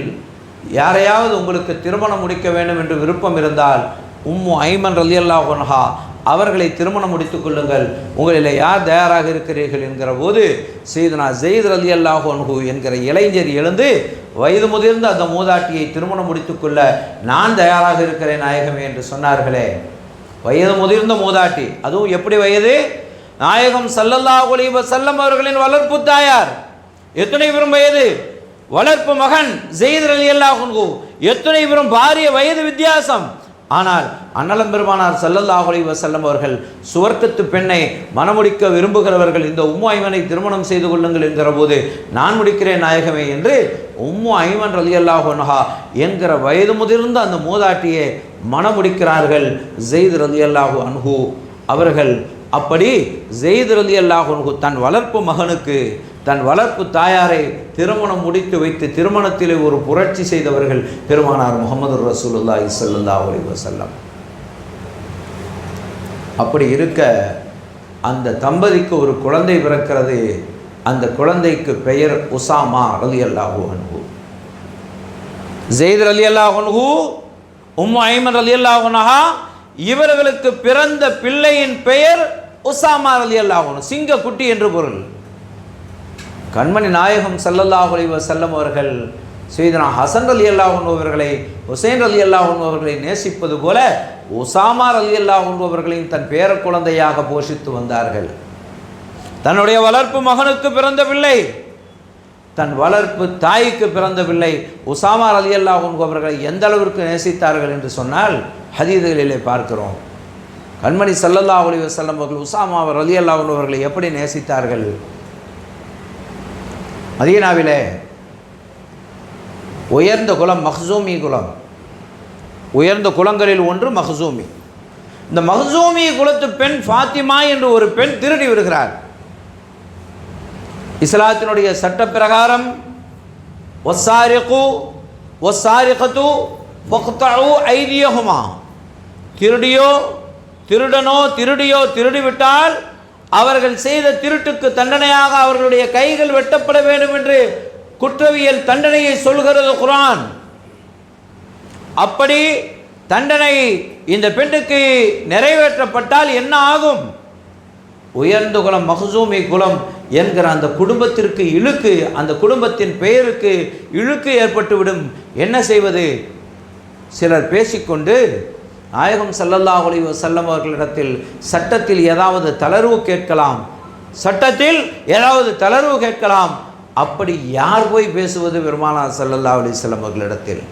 யாரையாவது உங்களுக்கு திருமணம் முடிக்க வேண்டும் என்று விருப்பம் இருந்தால் உம்மு ஐமன் ரலியல்லாஹு அன்ஹா அவர்களை திருமணம் முடித்துக் கொள்ளுங்கள், உங்களில் யார் தயாராக இருக்கிறீர்கள் என்கிற போது சையதுனா ஸெய்த் ரலியல்லாஹு அன்ஹு என்கிற இளைஞர் எழுந்து வயது முதிர்ந்த அந்த மூதாட்டியை திருமணம் முடித்துக்கொள்ள நான் தயாராக இருக்கிறேன் நாயகமே என்று சொன்னார்களே. வயது முதிர்ந்த மூதாட்டி, அதுவும் எப்படி வயது? நாயகம் ஸல்லல்லாஹு அலைஹி வஸல்லம் அவர்களின் வளர்ப்பு தாயார். எத்தனை பெரும் வயது! வளர்ப்பு மகன் ஸெய்த் ரலியல்லாஹு அன்ஹு, எத்தனை பெரும் பாரிய வயது வித்தியாசம்! ஆனால் அண்ணலம் பெருமானார் ஸல்லல்லாஹு அலைஹி வஸல்லம் அவர்கள் சுவர்க்கத்து பெண்ணை மணமுடிக்க விரும்புகிறவர்கள் இந்த உம்மு ஐமனை திருமணம் செய்து கொள்ளுங்கள் என்கிற போது நான் முடிக்கிறேன் நாயகமே என்று உம்மு ஐமன் ரலியல்லாஹு அன்ஹா என்கிற வயது முதிர்ந்த அந்த மூதாட்டியை மணமுடிக்கிறார்கள் ஸெய்த் ரலியல்லாஹு அன்ஹு அவர்கள். அப்படி ஸெய்த் ரலியல்லாஹு அன்ஹு தன் வளர்ப்பு மகனுக்கு தன் வளர்ப்பு தாயாரை திருமணம் முடித்து வைத்து திருமணத்திலே ஒரு புரட்சி செய்தவர்கள் பெருமானார் முஹம்மது ரசூலுல்லாஹி ஸல்லல்லாஹு அலைஹி வஸல்லம். அப்படி இருக்க அந்த தம்பதிக்கு ஒரு குழந்தை பிறக்கிறது. அந்த குழந்தைக்கு பெயர் உசாமா ரலியல்லாஹு அன்ஹு. ஸெய்த் ரலியல்லாஹு அன்ஹு, உம்மு ஐமன் ரலியல்லாஹு அன்ஹா இவர்களுக்கு பிறந்த பிள்ளையின் பெயர் உசாமா ரலியல்லாஹு அன்ஹு, சிங்க குட்டி என்று பொருள். கண்மணி நாயகம் ஸல்லல்லாஹு அலைஹி வஸல்லம் அவர்கள் சையதுனா ஹசன் ரலியல்லாஹு அன்ஹு அவர்களை, ஹுசைன் ரலியல்லாஹு அன்ஹு அவர்களை நேசிப்பது போல உசாமா ரலியல்லாஹு அன்ஹு அவர்களையும் தன் பேர குழந்தையாக போஷித்து வந்தார்கள். தன்னுடைய வளர்ப்பு மகனுக்கு பிறந்த பிள்ளை, தன் வளர்ப்பு தாய்க்கு பிறந்த பிள்ளை உசாமா ரலியல்லாஹு அன்ஹு அவர்களை எந்த அளவிற்கு நேசித்தார்கள் என்று சொன்னால் ஹதீதுகளிலே பார்க்கிறோம். கண்மணி ஸல்லல்லாஹு அலைஹி வஸல்லம் அவர்கள் உசாமா ரலியல்லாஹு அன்ஹு அவர்களை எப்படி நேசித்தார்கள். மதீனாவிலே உயர்ந்த குலம் மக்சூமி குலம், உயர்ந்த குலங்களில் ஒன்று மக்சூமி. இந்த மக்சூமி குலத்து பெண் ஃபாத்திமா என்று ஒரு பெண் திருடி வருகிறார். இஸ்லாத்தினுடைய சட்ட பிரகாரம் வஸ்ஸாரிகு வஸ்ஸாரிகத்து ஃபக்தஉ ஐதியஹுமா, திருடியோ திருடிவிட்டால் அவர்கள் செய்த திருட்டுக்கு தண்டனையாக அவர்களுடைய கைகள் வெட்டப்பட வேண்டும் என்று குற்றவியல் தண்டனையை சொல்கிறது குர்ஆன். அப்படி தண்டனை இந்த பெண்ணுக்கு நிறைவேற்றப்பட்டால் என்ன ஆகும்? உயர்ந்த குலம் மக்சூமி குலம் என்கிற அந்த குடும்பத்திற்கு இழுக்கு, அந்த குடும்பத்தின் பெயருக்கு இழுக்கு ஏற்பட்டுவிடும். என்ன செய்வது? சிலர் பேசிக்கொண்டு நாயகம் ஸல்லல்லாஹு அலைஹி வஸல்லம் அவர்களிடத்தில் சட்டத்தில் ஏதாவது தளர்வு கேட்கலாம், சட்டத்தில் ஏதாவது தளர்வு கேட்கலாம். அப்படி யார் போய் பேசுவது? பெருமானார் ஸல்லல்லாஹு அலைஹி வஸல்லம் அவர்களிடத்தில்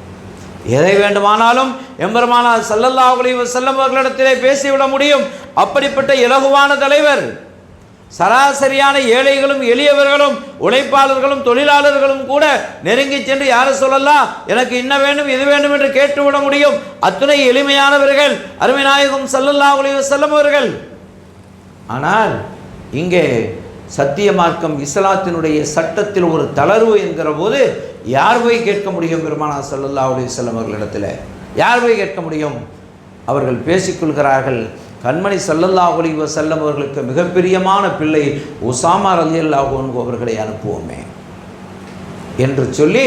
எதை வேண்டுமானாலும் எம்பெருமானார் ஸல்லல்லாஹு அலைஹி வஸல்லம் அவர்களிடத்திலே பேசிவிட முடியும். அப்படிப்பட்ட இலகுவான தலைவர். சராசரியான ஏழைகளும் எளியவர்களும் உழைப்பாளர்களும் தொழிலாளர்களும் கூட நெருங்கி சென்று யார சொல்லலாம், எனக்கு இன்ன வேண்டும் இது வேண்டும் என்று கேட்டுவிட முடியும். அத்துணை எளிமையானவர்கள் அருமை நாயகம் ஸல்லல்லாஹு அலைஹி வஸல்லம் அவர்கள். ஆனால் இங்கே சத்திய மார்க்கம் இஸ்லாத்தினுடைய சட்டத்தில் ஒரு தளர்வு என்கிற போது யார் போய் கேட்க முடியும்? பெருமானார் ஸல்லல்லாஹு அலைஹி வஸல்லம் அவர்களிடத்தில் யார் போய் கேட்க முடியும்? அவர்கள் பேசிக்கொள்கிறார்கள். கண்மணி ஸல்லல்லாஹு அலைஹி வஸல்லம் அவர்களுக்கு மிகப்பிரியமான பிள்ளை உசாமா ரலியல்லாஹு அன்ஹு அவர்களை அனுப்புவோமே என்று சொல்லி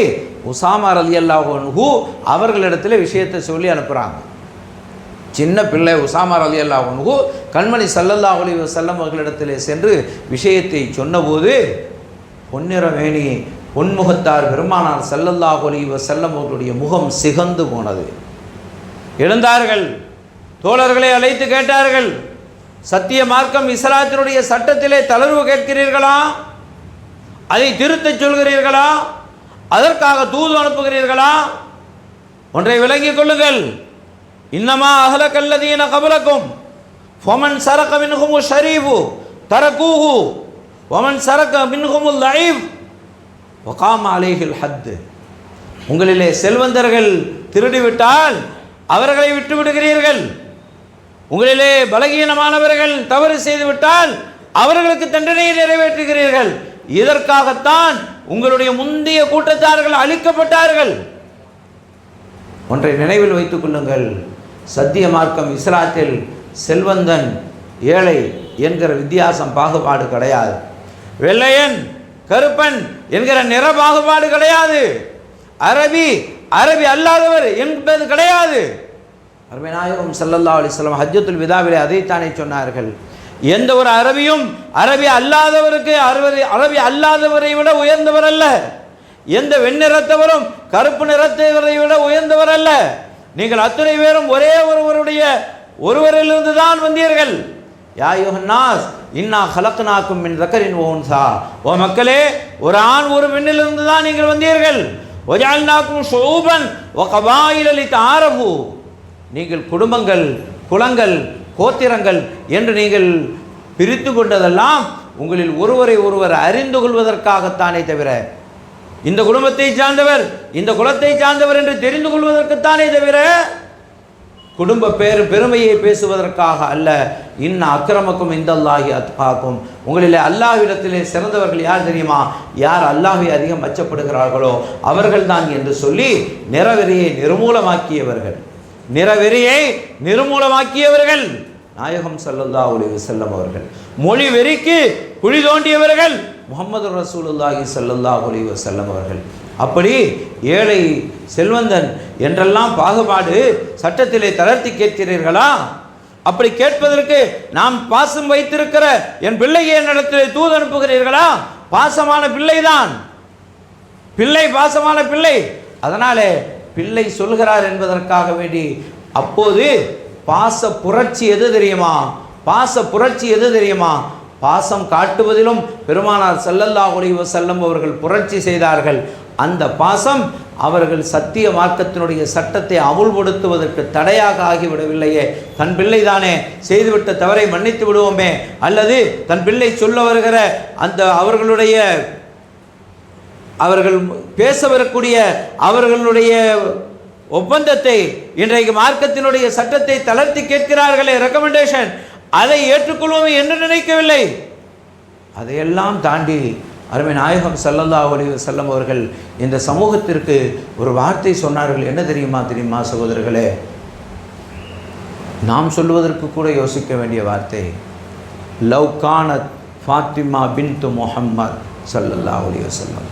உசாமா ரலியல்லாஹு அன்ஹு அவர்களிடத்தில் விஷயத்தை சொல்லி அனுப்புகிறாங்க. சின்ன பிள்ளை உசாமா ரலியல்லாஹு அன்ஹு கண்மணி ஸல்லல்லாஹு அலைஹி வஸல்லம் அவர்களிடத்தில் சென்று விஷயத்தை சொன்னபோது பொன்னிறமேனி பொன்முகத்தார் பெருமானார் ஸல்லல்லாஹு அலைஹி வஸல்லம் அவர்களுடைய முகம் சிகந்து போனது. எழுந்தார்கள், தோழர்களை அழைத்து கேட்டார்கள், சத்திய மார்க்கம் இஸ்லாத்தினுடைய சட்டத்திலே தளர்வு கேட்கிறீர்களா? அதை திருத்தச் சொல்கிறீர்களா? அதற்காக தூது அனுப்புகிறீர்களா? ஒன்றை விளங்கிக் கொள்ளுங்கள். இன்னமா அஹ்லகல்லதீன கபலக்கும் ஃபமன் சரக மின்ஹுமு ஷரீஃபு தரகூஹு வமன் சரக மின்ஹுமுல் லஈஃப் வகாம அலைஹில் ஹத். உங்களிலே செல்வந்தர்கள் திருடிவிட்டால் அவர்களை விட்டு விடுகிறீர்கள். உங்களிலே பலகீனமானவர்கள் தவறு செய்துவிட்டால் அவர்களுக்கு தண்டனையை நிறைவேற்றுகிறீர்கள். இதற்காகத்தான் உங்களுடைய முந்தைய கூட்டத்தார்கள் அழிக்கப்பட்டார்கள். ஒன்றை நினைவில் வைத்துக் கொள்ளுங்கள். சத்திய மார்க்கம் இஸ்லாத்தில் செல்வந்தன் ஏழை என்கிற வித்தியாசம் பாகுபாடு கிடையாது. வெள்ளையன் கருப்பன் என்கிற நிற பாகுபாடு கிடையாது. அரபி அல்லாதவர் என்பது கிடையாது. அருமை நாயகம் ஸல்லல்லாஹு அலைஹி வஸல்லம் ஹஜ்ஜத்துல் விதாவிலே அதைத்தானே சொன்னார்கள். எந்த ஒரு அரபியும் அரபி அல்லாதவரை விட உயர்ந்தவர் அல்ல. எந்த வெண்ணிறத்தவரும் கருப்பு நிறத்தவரை விட உயர்ந்தவர் அல்ல. நீங்கள் அத்தனை பேரும் ஒரே ஒருவரிலிருந்து தான் வந்தீர்கள். யா அய்யுஹன்னாஸ் இன்னா ஹலக்னாக்கும் மின் ஸக்கரின் வ உன்ஸா. ஓ மக்களே, ஒரு ஆண் ஒரு பெண்ணிலிருந்து தான் நீங்கள் வந்தீர்கள். வஜஅல்னாக்கும் ஷுஊபன் வ கபாயில லிதஆரஃபு. நீங்கள் குடும்பங்கள், குலங்கள், கோத்திரங்கள் என்று நீங்கள் பிரித்து கொண்டதெல்லாம் உங்களில் ஒருவரை ஒருவர் அறிந்து கொள்வதற்காகத்தானே தவிர, இந்த குடும்பத்தை சார்ந்தவர், இந்த குலத்தை சார்ந்தவர் என்று தெரிந்து கொள்வதற்குத்தானே தவிர குடும்ப பெருமையை பேசுவதற்காக அல்ல. இன்ன அக்கிரமக்கும் இந்தல்லாஹி அத்காக்கும், உங்களிலே அல்லாஹ்விடத்திலே சிறந்தவர்கள் யார் தெரியுமா? யார் அல்லாஹ்வை அதிகம் அச்சப்படுகிறார்களோ அவர்கள்தான் என்று சொல்லி நிறவெறியை நிர்மூலமாக்கியவர்கள் நாயகம் ஸல்லல்லாஹு அலைஹி வஸல்லம் அவர்கள். மொழி வெறிக்கு குழி தோண்டியவர்கள் முஹம்மது ரசூலுல்லாஹி ஸல்லல்லாஹு அலைஹி வஸல்லம் அவர்கள். அப்படி ஏழை செல்வந்தன் என்றெல்லாம் பாகுபாடு சட்டத்திலே தளர்த்தி கேட்கிறீர்களா? அப்படி கேட்பதற்கு நாம் பாசம் வைத்திருக்கிற என் பிள்ளையை என்னிடத்திலே தூது அனுப்புகிறீர்களா? பாசமான பிள்ளைதான், பிள்ளை பாசமான பிள்ளை. அதனாலே பிள்ளை சொல்கிறார் என்பதற்காக வேண்டி அப்போது பாச புரட்சி எது தெரியுமா? பாசம் காட்டுவதிலும் பெருமானார் ஸல்லல்லாஹு அலைஹி வஸல்லம் அவர்கள் புரட்சி செய்தார்கள். அந்த பாசம் அவர்கள் சத்திய மார்க்கத்தினுடைய சட்டத்தை அமுல்படுத்துவதற்கு தடையாக ஆகிவிடவில்லையே. தன் பிள்ளை தானே, செய்துவிட்ட தவறை மன்னித்து விடுவோமே, அல்லது தன் பிள்ளை சொல்ல வருகிற அந்த அவர்கள் பேச வரக்கூடிய அவர்களுடைய ஒப்பந்தத்தை, இன்றைக்கு மார்க்கத்தினுடைய சட்டத்தை தளர்த்தி கேட்கிறார்களே, ரெக்கமெண்டேஷன், அதை ஏற்றுக்கொள்வோமே என்று நினைக்கவில்லை. அதையெல்லாம் தாண்டி அருமை நாயகம் ஸல்லல்லாஹு அலைஹி வஸல்லம் அவர்கள் இந்த சமூகத்திற்கு ஒரு வார்த்தை சொன்னார்கள். என்ன தெரியுமா சகோதரர்களே? நாம் சொல்வதற்கு கூட யோசிக்க வேண்டிய வார்த்தை. லவ் கானத் ஃபாத்திமா பின்து முஹம்மத் ஸல்லல்லாஹு அலைஹி வஸல்லம்,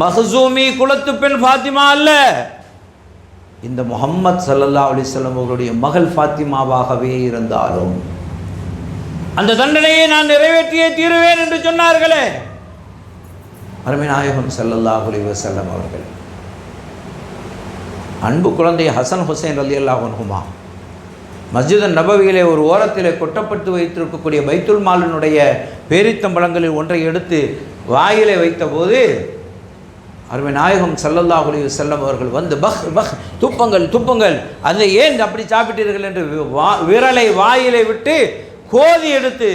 மஹ்சூமி குலத்து பெண் ஃபாத்திமா அல்ல, இந்த முஹம்மத் ஸல்லல்லாஹு அலைஹி வஸல்லம் அவர்களுடைய மகள் ஃபாத்திமாவாகவே இருந்தாலும் அந்த தண்டனையை நான் நிறைவேற்றியே தீருவேன் என்று சொன்னார்களே அருமை நாயகம் ஸல்லல்லாஹு அலைஹி வஸல்லம் அவர்கள். அன்பு குழந்தை ஹசன் ஹுசைன் ரலியல்லாஹு அன்ஹுமா மஸ்ஜித் நபவியிலே ஒரு ஓரத்திலே கொட்டப்பட்டு வைத்திருக்கக்கூடிய பைத்துல் மாலினுடைய பேரித்தம்பழங்களில் ஒன்றை எடுத்து வாயிலே வைத்தபோது அருமை நாயகம் ஸல்லல்லாஹு அலைஹி வஸல்லம் அவர்கள் வந்து பஹ் துப்புங்கள், அதை ஏன் அப்படி சாப்பிட்டீர்கள் என்று விரலை வாயிலை விட்டு கோதி எடுத்து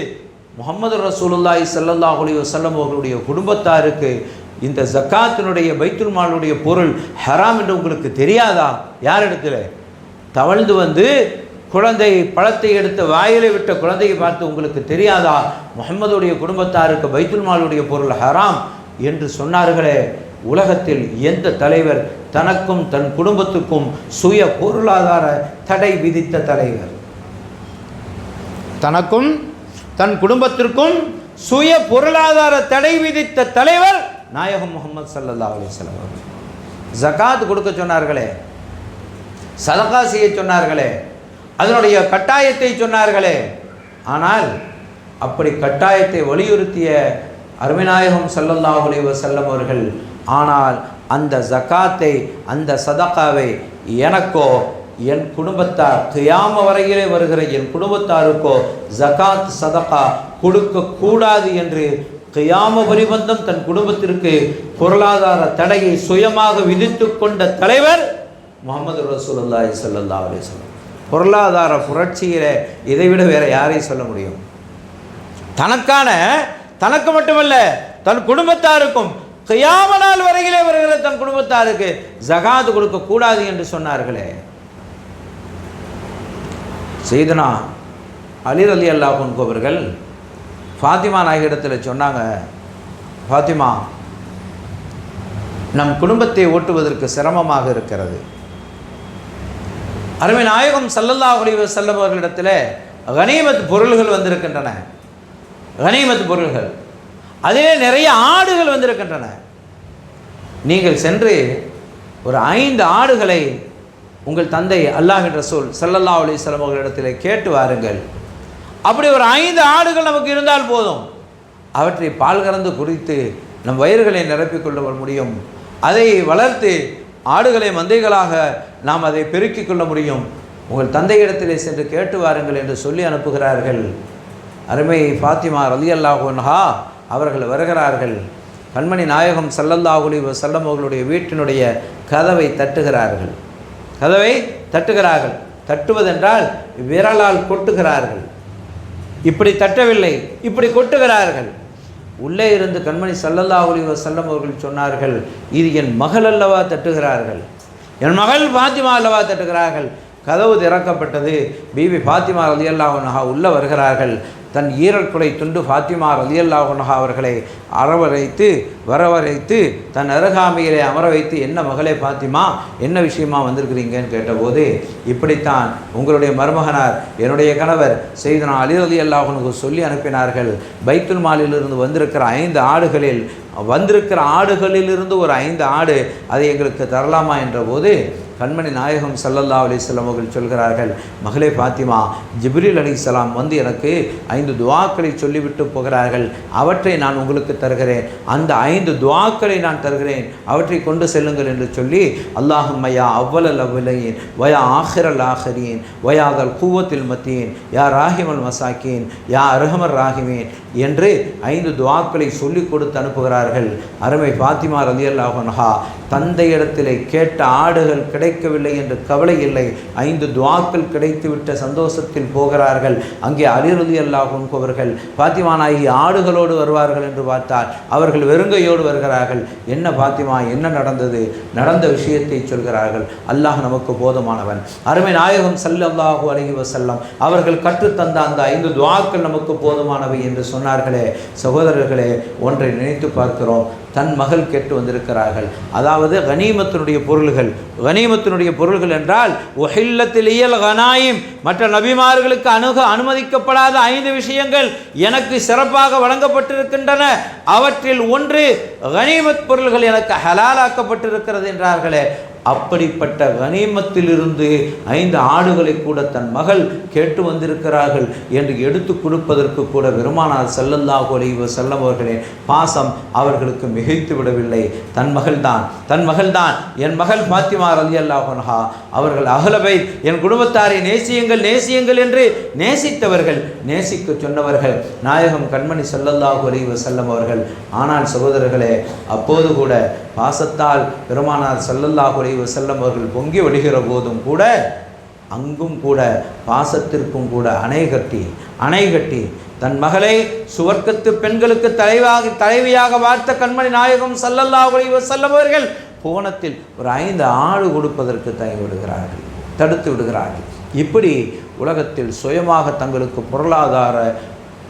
முஹம்மது ரசூலுல்லாஹி ஸல்லல்லாஹு அலைஹி வஸல்லம் அவர்களுடைய குடும்பத்தாருக்கு இந்த ஜக்காத்தினுடைய பைத்துல் மாலுடைய பொருள் ஹராம் என்று உங்களுக்கு தெரியாதா? யார் இடத்துல தவழ்ந்து வந்து குழந்தை பழத்தை எடுத்து வாயிலை விட்ட குழந்தையை பார்த்து உங்களுக்கு தெரியாதா முஹம்மதுடைய குடும்பத்தாருக்கு பைத்துல் மாலுடைய பொருள் ஹராம் என்று சொன்னார்களே? உலகத்தில் எந்த தலைவர் தனக்கும் தன் குடும்பத்துக்கும் சுய பொருளாதார தடை விதித்த தலைவர்? தனக்கும் தன் குடும்பத்திற்கும் சுய பொருளாதார தடை விதித்த தலைவர் நாயகம் முஹம்மது ஸல்லல்லாஹு அலைஹி வஸல்லம் அவர்கள். ஜகாத் கொடுக்க சொன்னார்களே, சதகா செய்ய சொன்னார்களே, அதனுடைய கட்டாயத்தை சொன்னார்களே, ஆனால் அப்படி கட்டாயத்தை வலியுறுத்திய அருமைநாயகம் ஸல்லல்லாஹு அலைஹி வஸல்லம் அவர்கள், ஆனால் அந்த ஜகாத்தை, அந்த சதகாவை எனக்கோ என் குடும்பத்தார் கியாம வரையிலே வருகிற என் குடும்பத்தாருக்கோ ஜகாத் சதகா கொடுக்கக்கூடாது என்று கியாம பரிபந்தம் தன் குடும்பத்திற்கு பொருளாதார தடையை சுயமாக விதித்து கொண்ட தலைவர் முஹம்மது ரசூலுல்லாஹி ஸல்லல்லாஹு அலைஹி வஸல்லம். பொருளாதார புரட்சியிலே இதைவிட வேற யாரை சொல்ல முடியும்? தனக்கு மட்டுமல்ல தன் குடும்பத்தாருக்கும் கியாம நாள் வரையிலே வருகிற தன் குடும்பத்தாருக்கு ஜகாத் கொடுக்கக்கூடாது என்று சொன்னார்களே. சையதுனா அலி ரலியல்லாஹு அன்ஹு அவர்கள் ஃபாத்திமா நாயகிடத்தில் சொன்னாங்க, ஃபாத்திமா, நம் குடும்பத்தை ஓட்டுவதற்கு சிரமமாக இருக்கிறது. அருமை நாயகம் ஸல்லல்லாஹு அலைஹி வஸல்லம் அவர்களிடத்தில் கனீமத் பொருள்கள் வந்திருக்கின்றன. கனீமத் பொருள்கள், அதிலே நிறைய ஆடுகள் வந்திருக்கின்றன. நீங்கள் சென்று ஒரு 5 ஆடுகளை உங்கள் தந்தை அல்லாஹ்வின் ரசூல் ஸல்லல்லாஹு அலைஹி வஸல்லம் அவர்களிடத்தில் கேட்டு வாருங்கள். அப்படி ஒரு 5 ஆடுகள் நமக்கு இருந்தால் போதும், அவற்றை பால் கறந்து குடித்து நம் வயிறுகளை நிரப்பிக்கொள்ள முடியும். அதை வளர்த்து ஆடுகளை மந்தைகளாக நாம் அதை பெருக்கிக் கொள்ள முடியும். உங்கள் தந்தையிடத்திலே சென்று கேட்டு வாருங்கள் என்று சொல்லி அனுப்புகிறார்கள். அருமை ஃபாத்திமா ரலியல்லாஹு அன்ஹா அவர்கள் வருகிறார்கள். கண்மணி நாயகம் ஸல்லல்லாஹு அலைஹி வஸல்லம் அவர்களுடைய வீட்டினுடைய கதவை தட்டுகிறார்கள். தட்டுவதென்றால் விரலால் கொட்டுகிறார்கள். இப்படி தட்டவில்லை, இப்படி கொட்டுகிறார்கள். உள்ளே இருந்து கண்மணி ஸல்லல்லாஹு அலைஹி வஸல்லம் அவர்கள் சொன்னார்கள், இது என் மகள் அல்லவா தட்டுகிறார்கள், என் மகள் ஃபாத்திமா அல்லவா தட்டுகிறார்கள். கதவு திறக்கப்பட்டது. பீபி ஃபாத்திமா ரலியல்லாஹு அன்ஹா உள்ளே வருகிறார்கள். தன் ஈரக்குலை துண்டு ஃபாத்திமா ரலியல்லாஹு அன்ஹா அவர்களை வரவழைத்து தன் அருகாமையிலே அமர வைத்து, என்ன மகளே ஃபாத்திமா, என்ன விஷயமா வந்திருக்கிறீங்கன்னு கேட்டபோது, இப்படித்தான் உங்களுடைய மருமகனார் என்னுடைய கணவர் செய்தனா அலி ரலியல்லாஹு அன்ஹு சொல்லி அனுப்பினார்கள். பைத்துல் மாலிலிருந்து வந்திருக்கிற 5 ஆடுகளிலிருந்து ஒரு 5 ஆடு அதை எங்களுக்கு தரலாமா என்ற போது கண்மணி நாயகம் ஸல்லல்லாஹு அலைஹி வஸல்லம் அவர்கள் சொல்கிறார்கள், மகளே ஃபாத்திமா, ஜிப்ரீல் அலைஹிஸ்ஸலாம் வந்து எனக்கு 5 துஆக்களை சொல்லிவிட்டு போகிறார்கள், அவற்றை நான் உங்களுக்கு தருகிறேன், அந்த 5 துஆக்களை நான் தருகிறேன், அவற்றை கொண்டு செல்லுங்கள் என்று சொல்லி, அல்லாஹும்ம யா அவ்வலல் அவ்வலீன் வயா ஆஹிரல் ஆஹிரீன் வயாதல் குவத்தில் மத்தீன் யா ராஹிமல் மசாக்கீன் யா அர்ஹமர் ராஹிமீன் என்று 5 துஆக்களை சொல்லிக் கொடுத்து அனுப்புகிறார்கள். அருமை ஃபாத்திமா ரலியல்லாஹு அன்ஹா தந்தையிடத்திலே கேட்ட ஆடுகள் கிடைக்கவில்லை என்று கவலை இல்லை, 5 துஆக்கள் கிடைத்துவிட்ட சந்தோஷத்தில் போகிறார்கள். அங்கே அலி ரலியல்லாஹு அன்ஹு அவர்கள் ஃபாத்திமா நாயகி ஆடுகளோடு வருவார்கள் என்று பார்த்தால் அவர்கள் வெறுங்கையோடு வருகிறார்கள். என்ன ஃபாத்திமா, என்ன நடந்தது? நடந்த விஷயத்தை சொல்கிறார்கள். அல்லாஹ் நமக்கு போதுமானவன். அருமை நாயகம் ஸல்லல்லாஹு அலைஹி வஸல்லம் அவர்கள் கற்றுத்தந்த அந்த 5 துஆக்கள் நமக்கு போதுமானவை என்று சொன்னார்களே. சகோதரர்களே, ஒன்றை நினைத்து பார்க்கிறோம். தன் மகள் கேட்டு வந்திருக்கிறார்கள். அதாவது கனிமத்தினுடைய பொருள்கள் என்றால் உஹில்லத்திலியல் கனாயிம், மற்ற நபிமார்களுக்கு அனுமதிக்கப்படாத 5 விஷயங்கள் எனக்கு சிறப்பாக வழங்கப்பட்டிருக்கின்றன. அவற்றில் ஒன்று கனிமத் பொருள்கள் எனக்கு ஹலாலாக்கப்பட்டிருக்கிறது என்றார்களே. அப்படிப்பட்ட கனிமத்திலிருந்து 5 ஆடுகளை கூட தன் மகள் கேட்டு வந்திருக்கிறார்கள் என்று எடுத்து கொடுப்பதற்கு கூட பெருமானார் ஸல்லல்லாஹு அலைஹி வஸல்லம் அவர்களின் பாசம் அவர்களுக்கு மிகைத்து விடவில்லை. தன் மகள்தான் என் மகள் ஃபாத்திமா ரலியல்லாஹு அன்ஹா அவர்கள் அஹ்ல பைத், என் குடும்பத்தாரை நேசியுங்கள் என்று நேசித்தவர்கள், நேசிக்க சொன்னவர்கள் நாயகம் கண்மணி ஸல்லல்லாஹு அலைஹி வஸல்லம் அவர்கள். ஆனால் சகோதரர்களே, அப்போது கூட பாசத்தால் பெருமானார் ஸல்லல்லாஹு அலைஹி வஸல்லம் அவர்கள் பொங்கி வடிகிற போதும் கூட, அங்கும் கூட பாசத்திற்கும் கூட அணை கட்டி தன் மகளை சுவர்க்கத்து பெண்களுக்கு தலைவியாக பார்த்த கண்மணி நாயகம் ஸல்லல்லாஹு அலைஹி வஸல்லம் அவர்கள் போனத்தில் ஒரு 5 ஆடு கொடுப்பதற்கு தடுத்து விடுகிறார்கள். இப்படி உலகத்தில் சுயமாக தங்களுக்கு பொருளாதார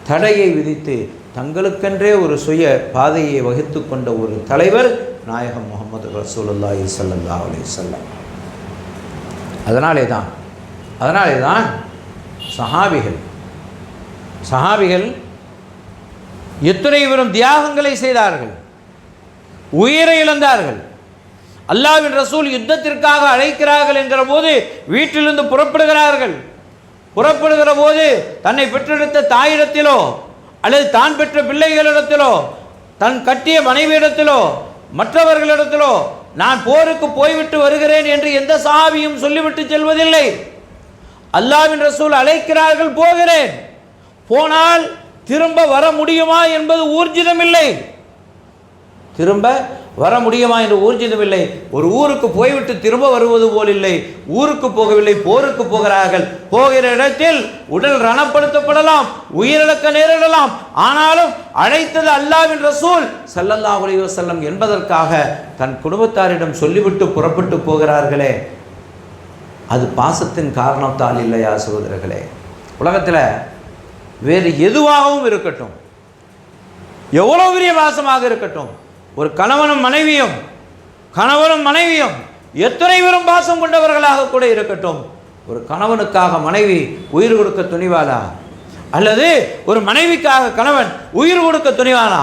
தடையை விதித்து தங்களுக்கென்றே ஒரு சுய பாதையை வகுத்து கொண்ட ஒரு தலைவர் நாயகம் முஹம்மது ரசூலுல்லாஹி ஸல்லல்லாஹு அலைஹி வஸல்லம். அதனாலே தான் சஹாபிகள் எத்தனை பெரும் தியாகங்களை செய்தார்கள், உயிரை இழந்தார்கள். அல்லாஹ்வின் ரசூல் யுத்தத்திற்காக அழைக்கிறார்கள் என்கிற போது வீட்டிலிருந்து புறப்படுகிற போது தன்னை பெற்றெடுத்த தாயிடத்திலோ அல்லது தான் பெற்ற பிள்ளைகளிடத்திலோ தன் கட்டிய மனைவியிடத்திலோ மற்றவர்களிடத்திலோ நான் போருக்கு போய்விட்டு வருகிறேன் என்று எந்த சஹாபியும் சொல்லிவிட்டு செல்வதில்லை. அல்லாஹ்வின் ரசூல் அழைக்கிறார்கள், போகிறேன், போனால் திரும்ப வர முடியுமா என்பது ஊர்ஜிதமில்லை. ஒரு ஊருக்கு போய்விட்டு திரும்ப வருவது போல் இல்லை. ஊருக்கு போகவில்லை, போருக்கு போகிறார்கள். போகிற இடத்தில் உடல் ரணப்படுத்தப்படலாம், உயிரிழக்க நேரிடலாம். ஆனாலும் அழைத்தது அல்லாஹ்வின் ரசூல் ஸல்லல்லாஹு அலைஹி வஸல்லம் என்பதற்காக தன் குடும்பத்தாரிடம் சொல்லிவிட்டு புறப்பட்டு போகிறார்களே, அது பாசத்தின் காரணத்தால் இல்லையா சகோதரர்களே? உலகத்தில் வேறு எதுவாகவும் இருக்கட்டும், எவ்வளோ பெரிய பாசமாக இருக்கட்டும், ஒரு கணவனும் மனைவியும் எத்தனை பெரும் பாசம் கொண்டவர்களாக கூட இருக்கட்டும், ஒரு கணவனுக்காக மனைவி உயிர் கொடுக்க துணிவாளா? அல்லது ஒரு மனைவிக்காக கணவன் உயிர் கொடுக்க துணிவானா?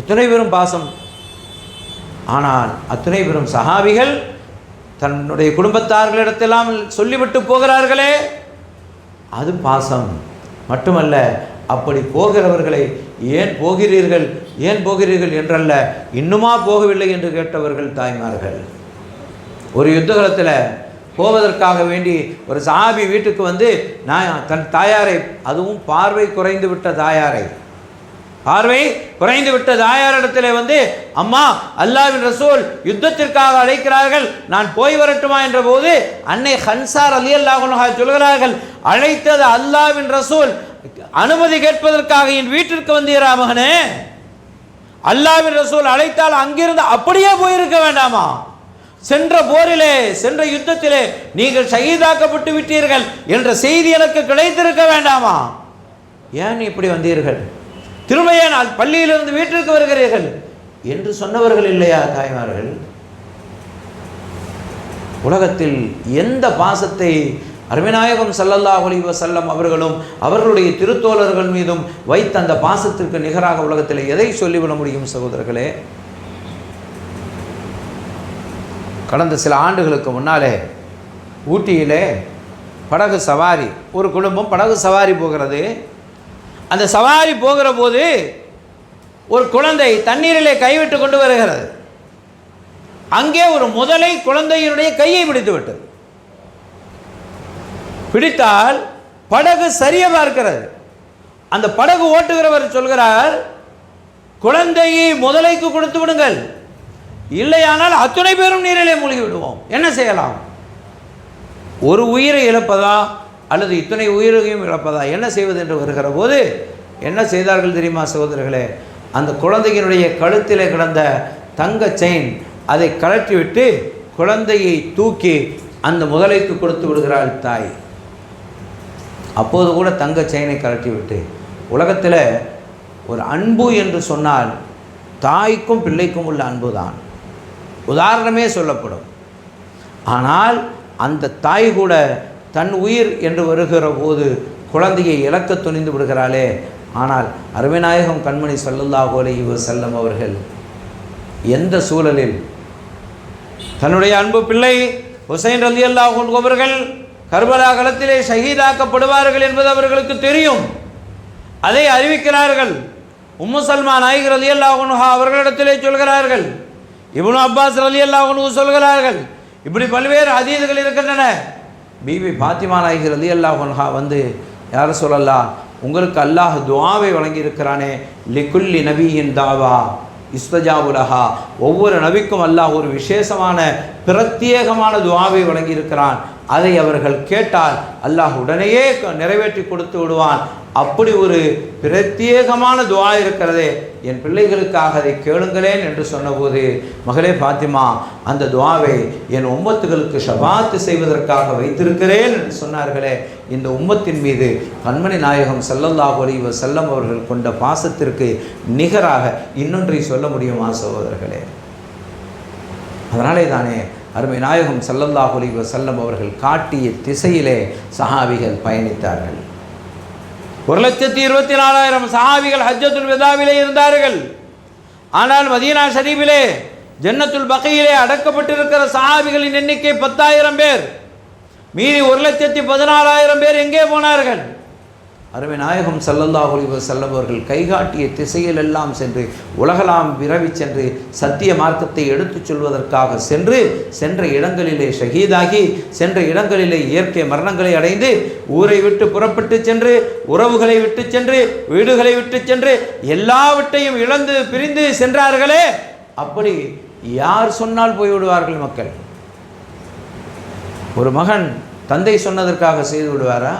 எத்தனை பெரும் பாசம்! ஆனால் அத்தனை பெரும் சஹாபிகள் தன்னுடைய குடும்பத்தார்களிடத்தெல்லாம் சொல்லிவிட்டு போகிறார்களே, அது பாசம் மட்டுமல்ல. அப்படி போகிறவர்களை ஏன் போகிறீர்கள் என்றல்ல, இன்னுமா போகவில்லை என்று கேட்டவர்கள் தாய்மார்கள். ஒரு யுத்தகலத்தில் போவதற்காக வேண்டி ஒரு சஹாபி வீட்டுக்கு வந்து தன் தாயாரை, அதுவும் பார்வை குறைந்து விட்ட தாயாரை, பார்வை குறைந்து விட்ட தாயாரிடத்தில் வந்து, அம்மா அல்லாஹ்வின் ரசூல் யுத்தத்திற்காக அழைக்கிறார்கள், நான் போய் வரட்டுமா என்ற போது அன்னை ஹன்சா ரலியல்லாஹு அன்ஹா சொல்கிறார்கள், அழைத்தது அல்லாஹ்வின் ரசூல், அனுமதி கேட்பதற்காக என் வீட்டிற்கு வந்தீரா மகனே? அல்லாஹ்வின் ரசூல் அழைத்தால் அங்கிருந்து அப்படியே போயிருக்க வேண்டாமா? சென்ற போரிலே, சென்ற யுத்தத்திலே நீங்கள் ஷஹீதாக்கப்பட்டு விட்டீர்கள் என்ற செய்தி எனக்கு கிடைத்திருக்க வேண்டாமா? ஏன் இப்படி வந்தீர்கள்? திருமையே நான் பள்ளியிலிருந்து வீட்டிற்கு வருகிறீர்கள் என்று சொன்னவர்கள் இல்லையா தாய்மார்கள்? உலகத்தில் எந்த பாசத்தை அருமைநாயகம் ஸல்லல்லாஹு அலைஹி வஸல்லம் அவர்களும் அவர்களுடைய திருத்தோழர்கள் மீதும் வைத்த அந்த பாசத்திற்கு நிகராக உலகத்தில் எதை சொல்லிவிட முடியும் சகோதரர்களே? கடந்த சில ஆண்டுகளுக்கு முன்னாலே ஊட்டியிலே படகு சவாரி, ஒரு குடும்பம் படகு சவாரி போகிறது. அந்த சவாரி போகிற போது ஒரு குழந்தை தண்ணீரிலே கைவிட்டு கொண்டு வருகிறது. அங்கே ஒரு முதலை குழந்தையினுடைய கையை பிடித்து விட்டது. பிடித்தால் படகு சரிய பார்க்கிறது. அந்த படகு ஓட்டுகிறவர் சொல்கிறார், குழந்தையை முதலைக்கு கொடுத்து விடுங்கள், இல்லையானால் அத்துணை பேரும் நீரிலே மூழ்கி விடுவோம். என்ன செய்யலாம்? ஒரு உயிரை இழப்பதா அல்லது இத்தனை உயிரையும் இழப்பதா, என்ன செய்வது என்று வருகிற போது என்ன செய்தார்கள் தெரியுமா சகோதரர்களே? அந்த குழந்தையினுடைய கழுத்திலே கிடந்த தங்க செயின் அதை கழற்றிவிட்டு குழந்தையை தூக்கி அந்த முதலைக்கு கொடுத்து விடுகிறாள் தாய். அப்போது கூட தங்க செயினை கழற்றிவிட்டு, உலகத்தில் ஒரு அன்பு என்று சொன்னால் தாய்க்கும் பிள்ளைக்கும் உள்ள அன்பு தான் உதாரணமே சொல்லப்படும். ஆனால் அந்த தாய் கூட தன் உயிர் என்று வருகிற போது குழந்தையை இழக்க துணிந்து விடுகிறாளே. ஆனால் அருமைநாயகம் கண்மணி ஸல்லல்லாஹு அலைஹி வஸல்லம் அவர்கள் எந்த சூழலில் தன்னுடைய அன்பு பிள்ளை ஹுசைன் ரலியல்லாஹு அன்ஹு அவர்கள் கர்பலா களத்திலே ஷஹீதாக்கப்படுவார்கள் என்பது அவர்களுக்கு தெரியும். அதை அறிவிக்கிறார்கள். உம்மு சல்மா நாயகி ரலியல்லாஹு அன்ஹா அவர்களிடத்திலே சொல்கிறார்கள், இப்னு அப்பாஸ் ரலியல்லாஹு அன்ஹு சொல்கிறார்கள். இப்படி பல்வேறு ஹதீஸ்கள் இருக்கின்றன. பிபி ஃபாத்திமா நாயகி ரலியல்லாஹு அன்ஹா வந்து, யா ரசூலல்லாஹ், உங்களுக்கு அல்லாஹ் துஆவை வழங்கியிருக்கிறானே, லிகுல்லி நபியின் தாவா இஸ்தஜாபுலஹா, ஒவ்வொரு நபிக்கும் அல்லாஹ் ஒரு விசேஷமான பிரத்யேகமான துஆவை வழங்கியிருக்கிறான். அதை அவர்கள் கேட்டால் அல்லாஹ் உடனேயே நிறைவேற்றி கொடுத்து விடுவான். அப்படி ஒரு பிரத்யேகமான துஆ இருக்கிறதே, என் பிள்ளைகளுக்காக அதை கேளுங்களேன் என்று சொன்னபோது, மகளே ஃபாத்திமா, அந்த துஆவை என் உம்மத்துகளுக்கு ஷபாத்து செய்வதற்காக வைத்திருக்கிறேன் என்று சொன்னார்களே. இந்த உம்மத்தின் மீது கண்மணி நாயகம் ஸல்லல்லாஹு அலைஹி வஸல்லம் அவர்கள் கொண்ட பாசத்திற்கு நிகராக இன்னொன்றை சொல்ல முடியுமா சகோதரர்களே? அதனாலே தானே அருமை நாயகம் ஸல்லல்லாஹு அலைஹி வஸல்லம் அவர்கள் காட்டிய திசையிலே சஹாபிகள் பயணித்தார்கள். 1,24,000 சஹாபிகள் ஹஜ்ஜத்துல் விதாவிலே இருந்தார்கள். ஆனால் மதீனா ஷரீஃபிலே ஜன்னத்துல் பகீயிலே அடக்கப்பட்டிருக்கிற சஹாபிகளின் எண்ணிக்கை 10,000 பேர். மீதி 1,14,000 பேர் எங்கே போனார்கள்? அருமை நாயகம் ஸல்லல்லாஹு அலைஹி வஸல்லம் அவர்கள் கைகாட்டிய திசையில் எல்லாம் சென்று, உலகலாம் விரவி சென்று சத்திய மார்க்கத்தை எடுத்துச் சொல்வதற்காக சென்ற இடங்களிலே ஷஹீதாகி, சென்ற இடங்களிலே இயற்கை மரணங்களை அடைந்து, ஊரை விட்டு புறப்பட்டு சென்று, உறவுகளை விட்டு சென்று, வீடுகளை விட்டு சென்று, எல்லாவற்றையும் இழந்து பிரிந்து சென்றார்களே. அப்படி யார் சொன்னால் போய்விடுவார்கள் மக்கள்? ஒரு மகன் தந்தை சொன்னதற்காக செய்து விடுவாரா?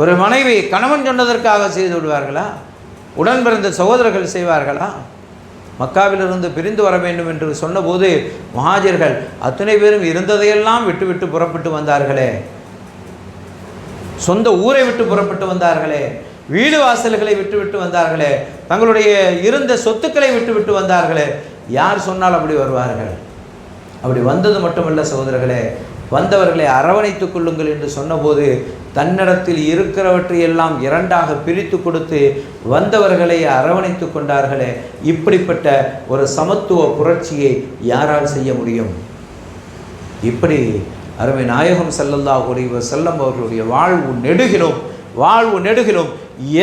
ஒரு மனைவி கணவன் சொன்னதற்காக செய்து விடுவார்களா? உடன் பிறந்த சகோதரர்கள் செய்வார்களா? மக்காவிலிருந்து பிரிந்து வர வேண்டும் என்று சொன்னபோது முஹாஜிர்கள் அத்தனை பேரும் இருந்ததையெல்லாம் விட்டு புறப்பட்டு வந்தார்களே, சொந்த ஊரை விட்டு புறப்பட்டு வந்தார்களே, வீடு வாசல்களை விட்டு வந்தார்களே, தங்களுடைய இருந்த சொத்துக்களை விட்டு வந்தார்களே. யார் சொன்னால் அப்படி வருவார்கள்? அப்படி வந்தது மட்டுமல்ல சகோதரர்களே, வந்தவர்களை அரவணைத்துக் கொள்ளுங்கள் என்று சொன்னபோது தன்னிடத்தில் இருக்கிறவற்றையெல்லாம் இரண்டாக பிரித்து கொடுத்து வந்தவர்களை அரவணைத்து கொண்டார்களே. இப்படிப்பட்ட ஒரு சமத்துவ புரட்சியை யாரால் செய்ய முடியும்? இப்படி அருமை நாயகம் ஸல்லல்லாஹு அலைஹி வஸல்லம் அவர்களுடைய வாழ்வு நெடுகிலும்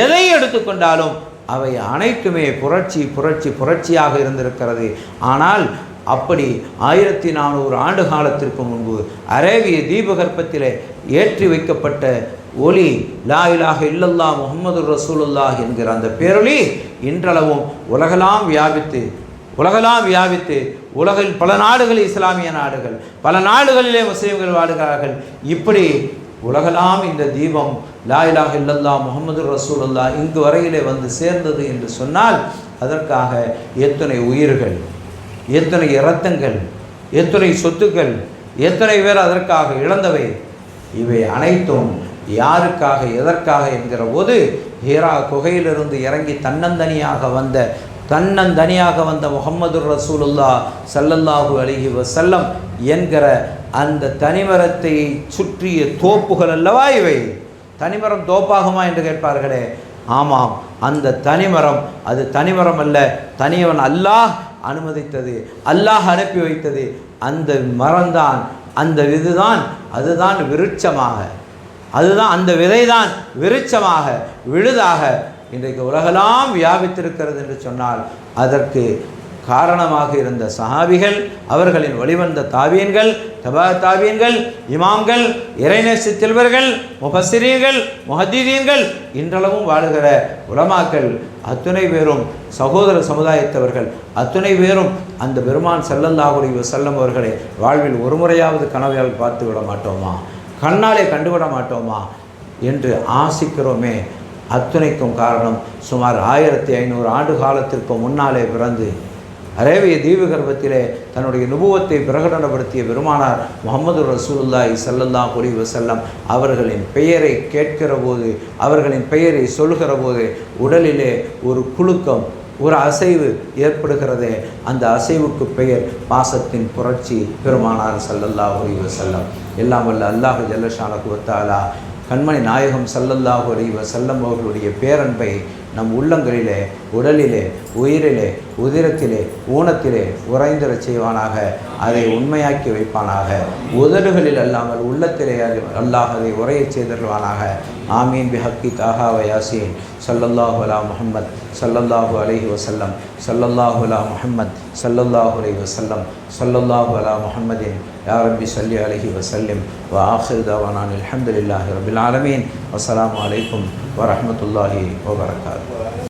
எதை எடுத்துக்கொண்டாலும் அவை அனைத்துமே புரட்சியாக இருந்திருக்கிறது. ஆனால் அப்படி 1400 ஆண்டு காலத்திற்கு முன்பு அரேபிய தீபகற்பத்திலே ஏற்றி வைக்கப்பட்ட ஒளி லா இலாஹ இல்லல்லாஹ் முஹம்மதுர் ரசூலுல்லாஹ் என்கிற அந்த பேரொளி இன்றளவும் உலகெல்லாம் வியாபித்து உலகில் பல நாடுகள் இஸ்லாமிய நாடுகள், பல நாடுகளிலே முஸ்லீம்கள் வாடுகிறார்கள். இப்படி உலகெல்லாம் இந்த தீபம் லா இலாஹ இல்லல்லாஹ் முஹம்மதுர் ரசூலுல்லாஹ் இங்கு வரையிலே வந்து சேர்ந்தது என்று சொன்னால் அதற்காக எத்தனை உயிர்கள், எத்தனை இரத்தங்கள், எத்தனை சொத்துக்கள், எத்தனை பேர் அதற்காக இழந்தவை. இவை அனைத்தும் யாருக்காக, எதற்காக என்கிற போது ஹீரா குகையிலிருந்து இறங்கி தன்னந்தனியாக வந்த முஹம்மதுர் ரசூலுல்லாஹ் ஸல்லல்லாஹு அலைஹி வஸல்லம் என்கிற அந்த தனிமரத்தை சுற்றிய தோப்புகள் அல்லவா இவை. தனிமரம் தோப்பாகுமா என்று கேட்பார்களே, ஆமாம், அந்த தனிமரம் அது தனிமரம் அல்ல, தனியவன் அல்லாஹ் அனுமதித்தது, அல்லாஹ் அனுப்பி வைத்தது. அந்த மரம்தான், அந்த இதுதான், அதுதான் விருட்சமாக, அதுதான் அந்த விதைதான் விருட்சமாக விழுதாக இன்றைக்கு உலகெல்லாம் வியாபித்திருக்கிறது என்று சொன்னால் அதற்கு காரணமாக இருந்த சஹாபிகள், அவர்களின் வழிவந்த தாபியன்கள், தபா தாபியன்கள், இமாம்கள், இறைநேச செல்வர்கள், முஃபஸ்ஸிரீன்கள், முஹத்திதீன்கள், இன்றளவும் வாழுகிற உலமாக்கள் அத்துணை பேரும் சகோதர சமுதாயத்தவர்கள் அத்துணை பேரும் அந்த பெருமான் ஸல்லல்லாஹு அலைஹி வஸல்லம் அவர்களை வாழ்வில் ஒரு முறையாவது கனவையால் பார்த்து விட மாட்டோமா, கண்ணாலே கண்டுவிட மாட்டோமா என்று ஆசிக்கிறோமே. அத்துணைக்கும் காரணம் சுமார் 1500 ஆண்டு காலத்திற்கு முன்னாலே பிறந்து அரேபிய தீபகற்பத்திலே தன்னுடைய நுபுவத்தை பிரகடனப்படுத்திய பெருமானார் முஹம்மது ரசூலுல்லாஹி ஸல்லல்லாஹு அலைஹி வஸல்லம் அவர்களின் பெயரை கேட்கிற போது, அவர்களின் பெயரை சொல்கிற போது உடலிலே ஒரு குலுக்கம், ஒரு அசைவு ஏற்படுகிறதே. அந்த அசைவுக்கு பெயர் பாசத்தின் புரட்சி பெருமானார் ஸல்லல்லாஹு அலைஹி வஸல்லம். எல்லாம் வல்ல அல்லாஹ் ஜல்ல ஷானஹு வ தஆலா கண்மணி நாயகம் ஸல்லல்லாஹு அலைஹி வஸல்லம் அவர்களுடைய பேரன்பை நம் உள்ளங்களிலே, உடலிலே, உயிரிலே, உதிரத்திலே, ஊனத்திலே உறைந்திடச் செய்வானாக. அதை உண்மையாக்கி வைப்பானாக. உதடுகளில் அல்லாமல் உள்ளத்திலே அல்லாஹ் அதை உரையச் செய்திருவானாக. ஆமீன் பிஹக்கி தாஹா வ யாசீன். ஸல்லல்லாஹு அலா முஹம்மத் ஸல்லல்லாஹு அலைஹி வஸல்லம். ஸல்லல்லாஹு அலா முஹம்மத் ஸல்லல்லாஹு அலைஹி வஸல்லம். ஸல்லல்லாஹு அலா முஹம்மதின் யா ரப்பி ஸல்லி அலைஹி வஸல்லிம். வ ஆகிர் தவானா அல்ஹம்துலில்லாஹி ரப்பில் ஆலமீன். வஸ்ஸலாமு அலைக்கும் வ ரஹ்மத்துல்லாஹி வ பரகாத்துஹு.